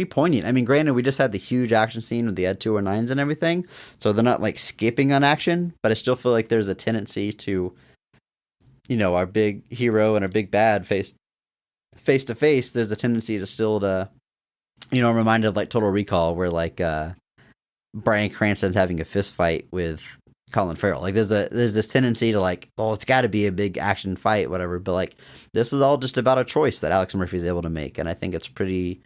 poignant. I mean, granted, we just had the huge action scene with the Ed 209s and everything, so they're not like skipping on action, but I still feel like there's a tendency to, our big hero and our big bad face to face. There's a tendency to still I'm reminded of like Total Recall, where like Bryan Cranston's having a fist fight with Colin Farrell. Like there's this tendency to like, oh, it's got to be a big action fight, whatever. But like, this is all just about a choice that Alex Murphy's able to make, and I think it's pretty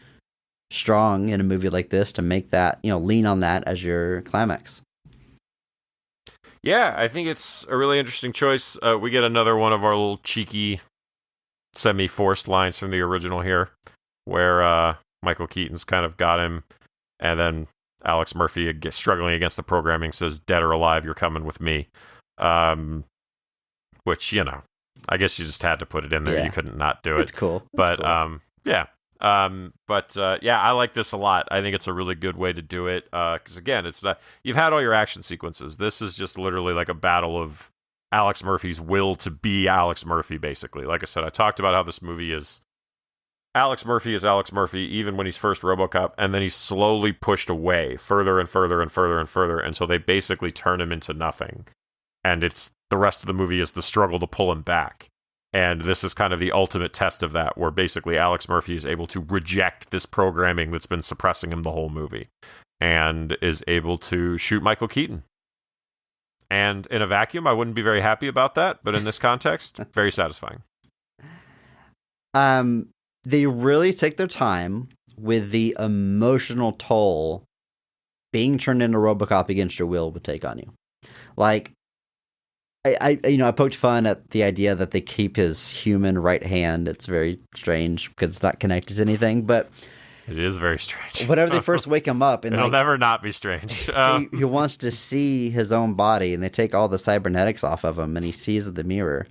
strong in a movie like this to make that, lean on that as your climax. Yeah, I think it's a really interesting choice. We get another one of our little cheeky, semi-forced lines from the original here, where Michael Keaton's kind of got him, and then Alex Murphy, struggling against the programming, says, "Dead or alive, you're coming with me." Which, I guess you just had to put it in there. Yeah. You couldn't not do it. It's cool. But, yeah. I like this a lot. I think it's a really good way to do it. Because again, it's not, you've had all your action sequences. This is just literally like a battle of Alex Murphy's will to be Alex Murphy, basically. Like I said, I talked about how this movie is Alex Murphy is Alex Murphy even when he's first RoboCop, and then he's slowly pushed away further and further and further and further until they basically turn him into nothing. And it's the rest of the movie is the struggle to pull him back. And this is kind of the ultimate test of that, where basically Alex Murphy is able to reject this programming that's been suppressing him the whole movie and is able to shoot Michael Keaton. And in a vacuum, I wouldn't be very happy about that, but in this context, very satisfying. They really take their time with the emotional toll being turned into RoboCop against your will would take on you. Like, I poked fun at the idea that they keep his human right hand. It's very strange because it's not connected to anything, but it is very strange. Whenever they first wake him up, and it'll never not be strange. He wants to see his own body, and they take all the cybernetics off of him, and he sees the mirror.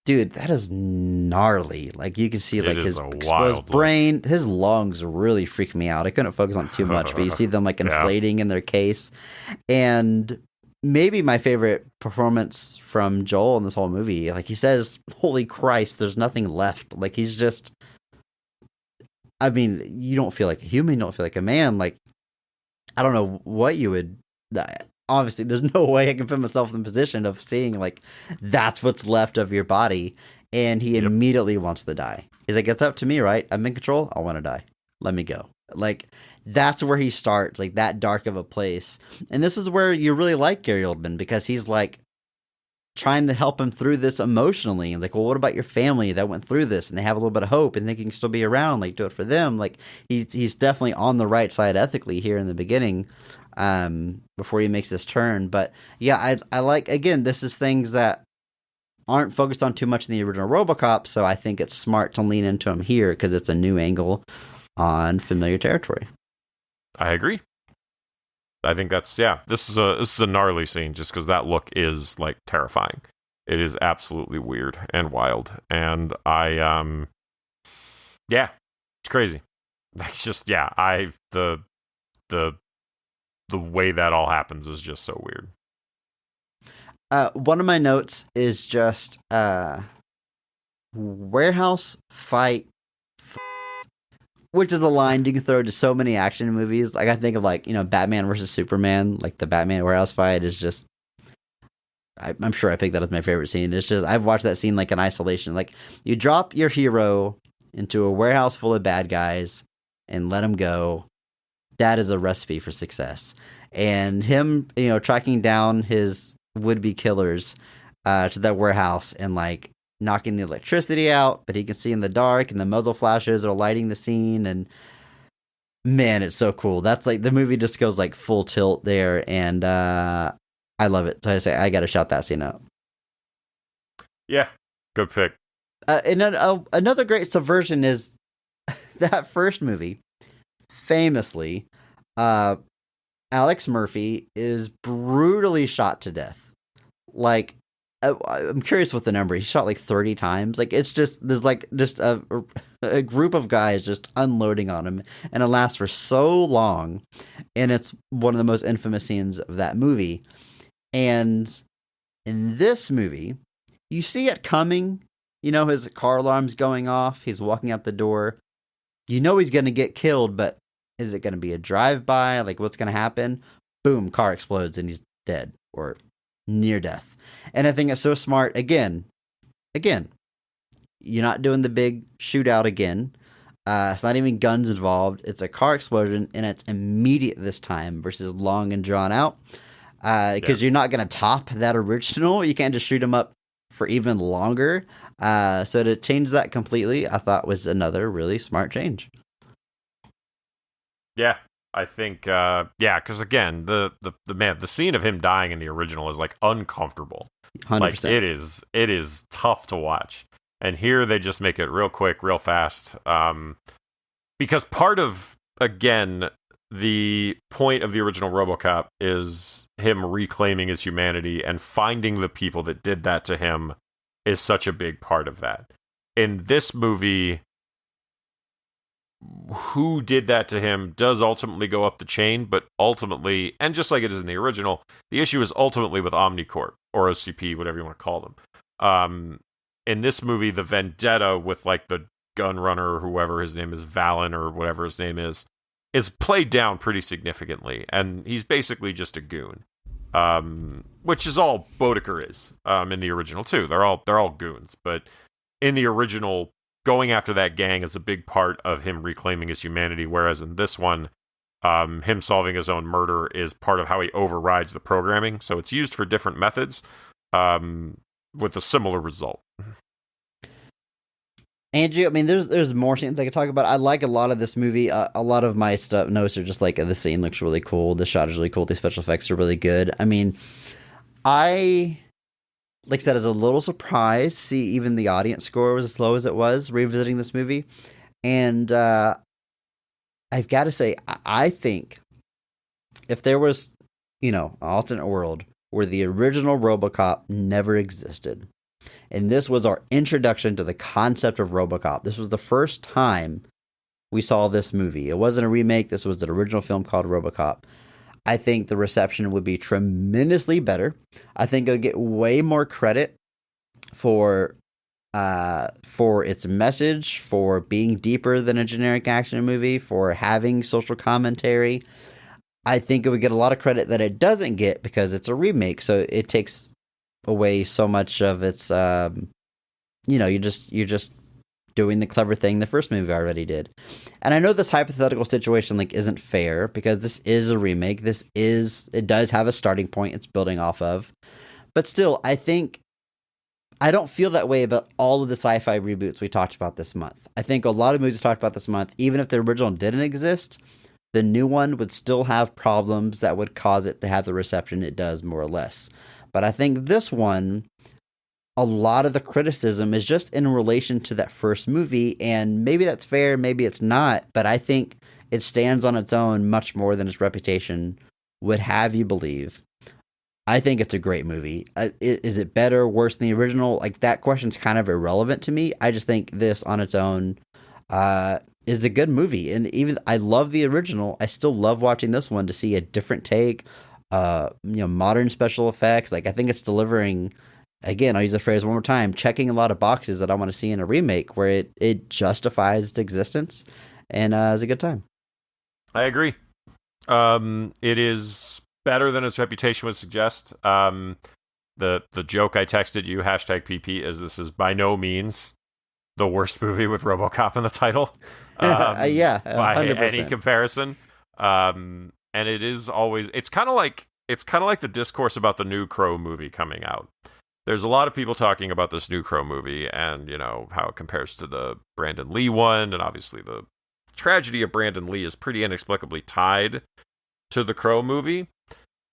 Dude, that is gnarly. Like, you can see like his exposed brain, his lungs really freak me out. I couldn't focus on too much, but you see them like inflating in their case. And maybe my favorite performance from Joel in this whole movie, like he says, "Holy Christ, there's nothing left." Like, he's just, I mean, you don't feel like a human, you don't feel like a man. Like, I don't know what you would, obviously, there's no way I can put myself in the position of seeing, like, that's what's left of your body. And he immediately wants to die. He's like, it's up to me, right? I'm in control. I want to die. Let me go. Like, that's where he starts, like, that dark of a place. And this is where you really like Gary Oldman, because he's, like, trying to help him through this emotionally. Like, well, what about your family that went through this and they have a little bit of hope and they can still be around? Like, do it for them. Like, he's definitely on the right side ethically here in the beginning, before he makes this turn. But yeah, I like, again, this is things that aren't focused on too much in the original RoboCop, so I think it's smart to lean into them here because it's a new angle on familiar territory. I agree. I think that's, this is a gnarly scene just because that look is like terrifying. It is absolutely weird and wild, and it's crazy. That's just, the way that all happens is just so weird. One of my notes is just warehouse fight, which is a line you can throw to so many action movies. Like, I think of, like, Batman versus Superman. Like, the Batman warehouse fight is just, I'm sure I picked that as my favorite scene. It's just, I've watched that scene like in isolation. Like, you drop your hero into a warehouse full of bad guys and let him go. That is a recipe for success. And him, tracking down his would-be killers to that warehouse and, like, knocking the electricity out, but he can see in the dark, and the muzzle flashes are lighting the scene, and man, it's so cool. That's, like, the movie just goes, like, full tilt there, and I love it. So I say I gotta shout that scene out. Yeah, good pick. And another great subversion is that first movie. Famously, Alex Murphy is brutally shot to death. Like, I'm curious what the number. He's shot like 30 times. Like, it's just, there's like just a group of guys just unloading on him, and it lasts for so long, and it's one of the most infamous scenes of that movie. And in this movie, you see it coming. His car alarm's going off. He's walking out the door. He's going to get killed, but is it going to be a drive-by? Like, what's going to happen? Boom, car explodes and he's dead or near death. And I think it's so smart. Again, you're not doing the big shootout again. It's not even guns involved. It's a car explosion, and it's immediate this time versus long and drawn out. Because you're not going to top that original. You can't just shoot him up for even longer. So to change that completely, I thought was another really smart change. Yeah, I think, because again, the scene of him dying in the original is like uncomfortable. 100%. Like, it is tough to watch. And here they just make it real quick, real fast. Because part of, again, the point of the original RoboCop is him reclaiming his humanity, and finding the people that did that to him is such a big part of that. In this movie, who did that to him does ultimately go up the chain, but ultimately, and just like it is in the original, the issue is ultimately with Omnicorp, or OCP, whatever you want to call them. In this movie, the vendetta with, like, the gunrunner or whoever his name is, Valen or whatever his name is played down pretty significantly, and he's basically just a goon, which is all Boddicker is in the original too. They're all goons, but in the original, going after that gang is a big part of him reclaiming his humanity, whereas in this one, him solving his own murder is part of how he overrides the programming. So it's used for different methods, with a similar result. Andrew, I mean, there's more scenes I could talk about. I like a lot of this movie. A lot of my notes are just like, the scene looks really cool, the shot is really cool, the special effects are really good. I mean, like I said, I was a little surprised to see even the audience score was as low as it was revisiting this movie. And I've got to say, I think if there was, an alternate world where the original RoboCop never existed, and this was our introduction to the concept of RoboCop. This was the first time we saw this movie. It wasn't a remake. This was an original film called RoboCop. I think the reception would be tremendously better. I think it'll get way more credit for its message, for being deeper than a generic action movie, for having social commentary. I think it would get a lot of credit that it doesn't get because it's a remake. So it takes away so much of its, you're just doing the clever thing the first movie already did. And I know this hypothetical situation isn't fair because this is a remake. It does have a starting point it's building off of. But still, I don't feel that way about all of the sci-fi reboots we talked about this month. I think a lot of movies we talked about this month, even if the original didn't exist, the new one would still have problems that would cause it to have the reception it does, more or less. But I think this one, a lot of the criticism is just in relation to that first movie, and maybe that's fair, maybe it's not, but I think it stands on its own much more than its reputation would have you believe. I think it's a great movie. Is it better or worse than the original? That question's kind of irrelevant to me. I just think this on its own is a good movie. And even I love the original. I still love watching this one to see a different take, modern special effects. I think it's delivering, again, I'll use the phrase one more time, checking a lot of boxes that I want to see in a remake where it justifies its existence and is a good time. I agree. It is better than its reputation would suggest. The joke I texted you, #PP, is this is by no means the worst movie with RoboCop in the title. Yeah, 100%. By any comparison. And it is always, it's kind of like the discourse about the new Crow movie coming out. There's a lot of people talking about this new Crow movie and, how it compares to the Brandon Lee one. And obviously the tragedy of Brandon Lee is pretty inexplicably tied to the Crow movie.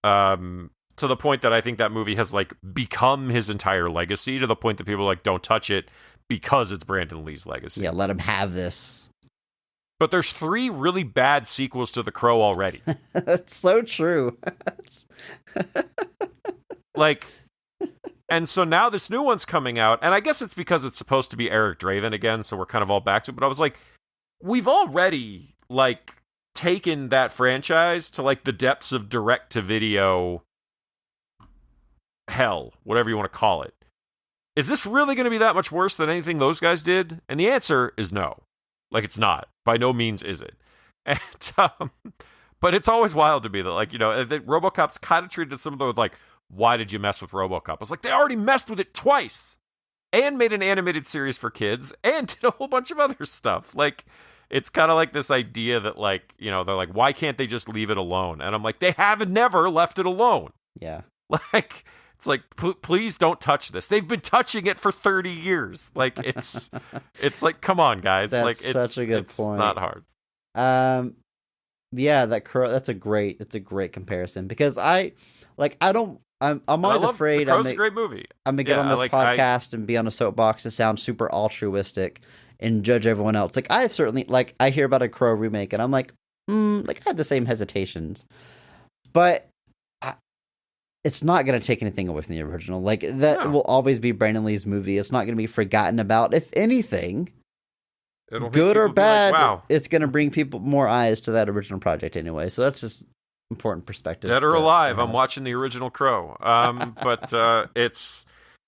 To the point that I think that movie has become his entire legacy, to the point that people don't touch it because it's Brandon Lee's legacy. Yeah, let him have this. But there's 3 really bad sequels to The Crow already. That's so true. And so now this new one's coming out, and I guess it's because it's supposed to be Eric Draven again, so we're kind of all back to it. But I was like, we've already taken that franchise to the depths of direct-to-video hell, whatever you want to call it. Is this really going to be that much worse than anything those guys did? And the answer is no. It's not. By no means is it. And, but it's always wild to me that, RoboCop's kind of treated some of those why did you mess with RoboCop? I was they already messed with it twice and made an animated series for kids and did a whole bunch of other stuff. It's kind of this idea that they're why can't they just leave it alone? And I'm they have never left it alone. Yeah. It's please don't touch this. They've been touching it for 30 years. It's come on, guys. That's it's such a good it's point. not hard. Yeah, that's a great comparison because I'm always afraid Crow's a great movie. I'm gonna get on this podcast and be on a soapbox and sound super altruistic and judge everyone else. I have certainly I hear about a Crow remake and I'm I have the same hesitations, but it's not going to take anything away from the original. Will always be Brandon Lee's movie. It's not going to be forgotten about. If anything, good or bad, wow, it's going to bring people more eyes to that original project anyway. So that's just important perspective. Dead or alive, I'm watching the original Crow. But it's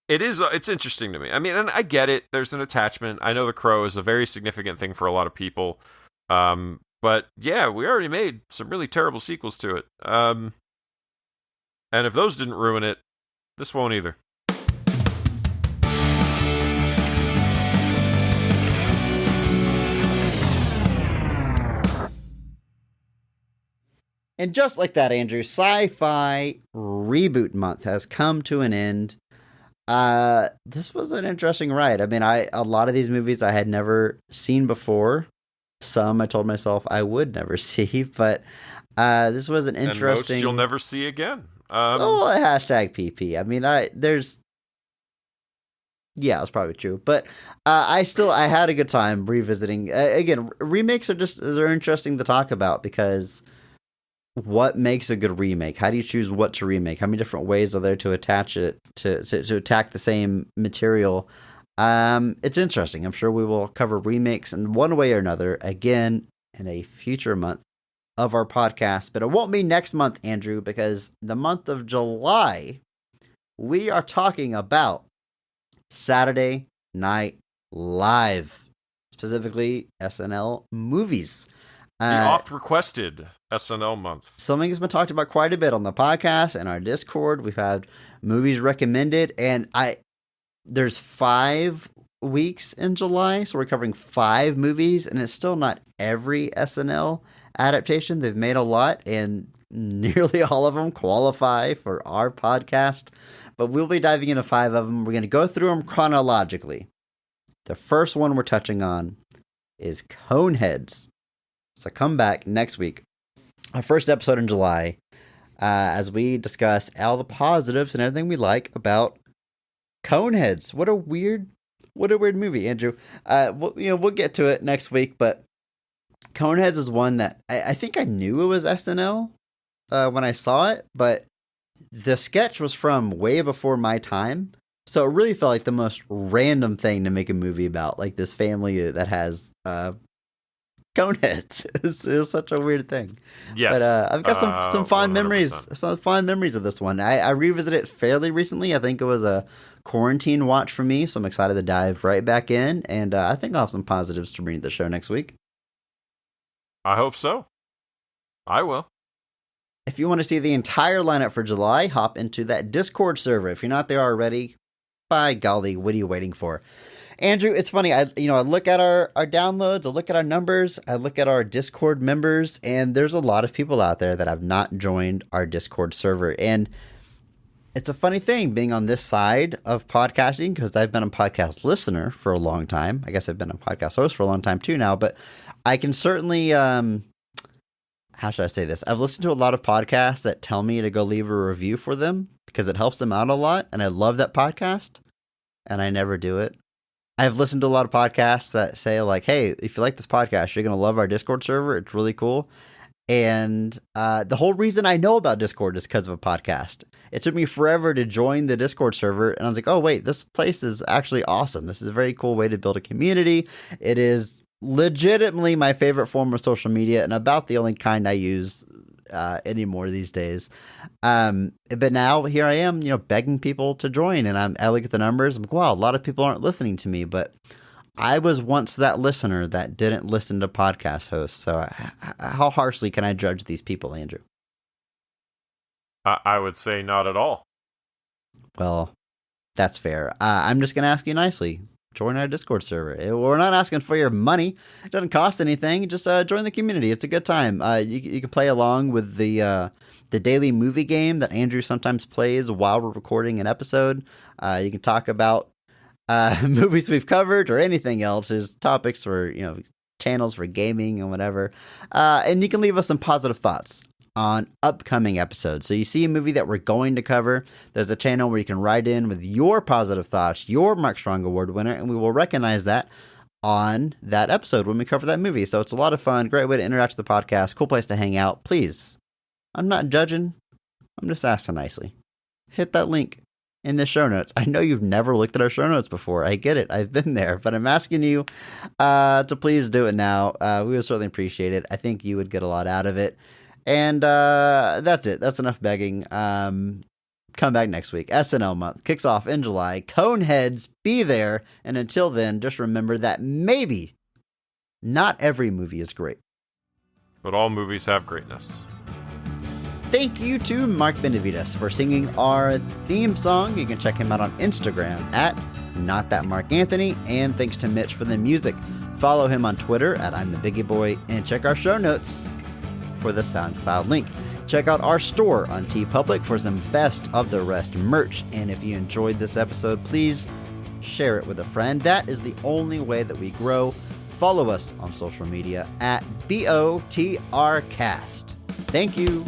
It is. It's interesting to me. I mean, and I get it. There's an attachment. I know The Crow is a very significant thing for a lot of people. But yeah, we already made some really terrible sequels to it. And if those didn't ruin it, this won't either. And just like that, Andrew, Sci-Fi Reboot Month has come to an end. This was an interesting ride. I mean, a lot of these movies I had never seen before. Some I told myself I would never see, but this was an interesting. And most you'll never see again. Hashtag PP. I mean, yeah, it's probably true, but I had a good time revisiting. Again, remakes are interesting to talk about because what makes a good remake? How do you choose what to remake? How many different ways are there to attach it to attack the same material? It's interesting. I'm sure we will cover remakes in one way or another again in a future month of our podcast, but it won't be next month, Andrew, because the month of July, we are talking about Saturday Night Live, specifically SNL movies. The oft-requested SNL month. Something has been talked about quite a bit on the podcast and our Discord. We've had movies recommended, and there's 5 weeks in July, so we're covering 5 movies, and it's still not every SNL adaptation. They've made a lot, and nearly all of them qualify for our podcast, but we'll be diving into 5 of them. We're going to go through them chronologically. The first one we're touching on is Coneheads. So come back next week, our first episode in July, as we discuss all the positives and everything we like about Coneheads. What a weird movie, Andrew. We'll get to it next week, but Coneheads is one that I think I knew it was SNL when I saw it, but the sketch was from way before my time, so it really felt like the most random thing to make a movie about, like this family that has Coneheads. It's such a weird thing. Yes. But I've got some fond 100%. fond memories of this one. I revisited it fairly recently. I think it was a quarantine watch for me, so I'm excited to dive right back in, and I think I'll have some positives to bring to the show next week. I hope so. I will. If you want to see the entire lineup for July, hop into that Discord server. If you're not there already, by golly, what are you waiting for? Andrew, it's funny. I look at our downloads, I look at our numbers, I look at our Discord members, and there's a lot of people out there that have not joined our Discord server. And it's a funny thing being on this side of podcasting, because I've been a podcast listener for a long time. I guess I've been a podcast host for a long time too now, but I can certainly, how should I say this? I've listened to a lot of podcasts that tell me to go leave a review for them because it helps them out a lot. And I love that podcast, and I never do it. I've listened to a lot of podcasts that say, like, hey, if you like this podcast, you're going to love our Discord server. It's really cool. And the whole reason I know about Discord is because of a podcast. It took me forever to join the Discord server, and I was like, oh, wait, this place is actually awesome. This is a very cool way to build a community. It is legitimately my favorite form of social media, and about the only kind I use anymore these days. But now here I am, begging people to join, and I look at the numbers. I'm like, wow, a lot of people aren't listening to me, but I was once that listener that didn't listen to podcast hosts. So how harshly can I judge these people, Andrew? I would say not at all. Well, that's fair. I'm just going to ask you nicely. Join our Discord server. We're not asking for your money. It doesn't cost anything. Just join the community. It's a good time. You can play along with the daily movie game that Andrew sometimes plays while we're recording an episode. You can talk about movies we've covered or anything else. There's topics for, channels for gaming and whatever. And you can leave us some positive thoughts on upcoming episodes. So you see a movie that we're going to cover, there's a channel where you can write in with your positive thoughts, your Mark Strong Award winner, and we will recognize that on that episode when we cover that movie. So it's a lot of fun, great way to interact with the podcast, cool place to hang out. Please, I'm not judging, I'm just asking nicely. Hit that link in the show notes. I know you've never looked at our show notes before. I get it. I've been there, but I'm asking you to please do it now. We would certainly appreciate it. I think you would get a lot out of it. And that's it. That's enough begging. come back next week. SNL month kicks off in July. Coneheads, be there. And until then, just remember that maybe not every movie is great. But all movies have greatness. Thank you to Mark Benavides for singing our theme song. You can check him out on Instagram at NotThatMarkAnthony. And thanks to Mitch for the music. Follow him on Twitter at I'm the Biggie Boy. And check our show notes for the SoundCloud link. Check out our store on TeePublic for some best of the rest merch. And if you enjoyed this episode, please share it with a friend. That is the only way that we grow. Follow us on social media at BOTRcast. Thank you.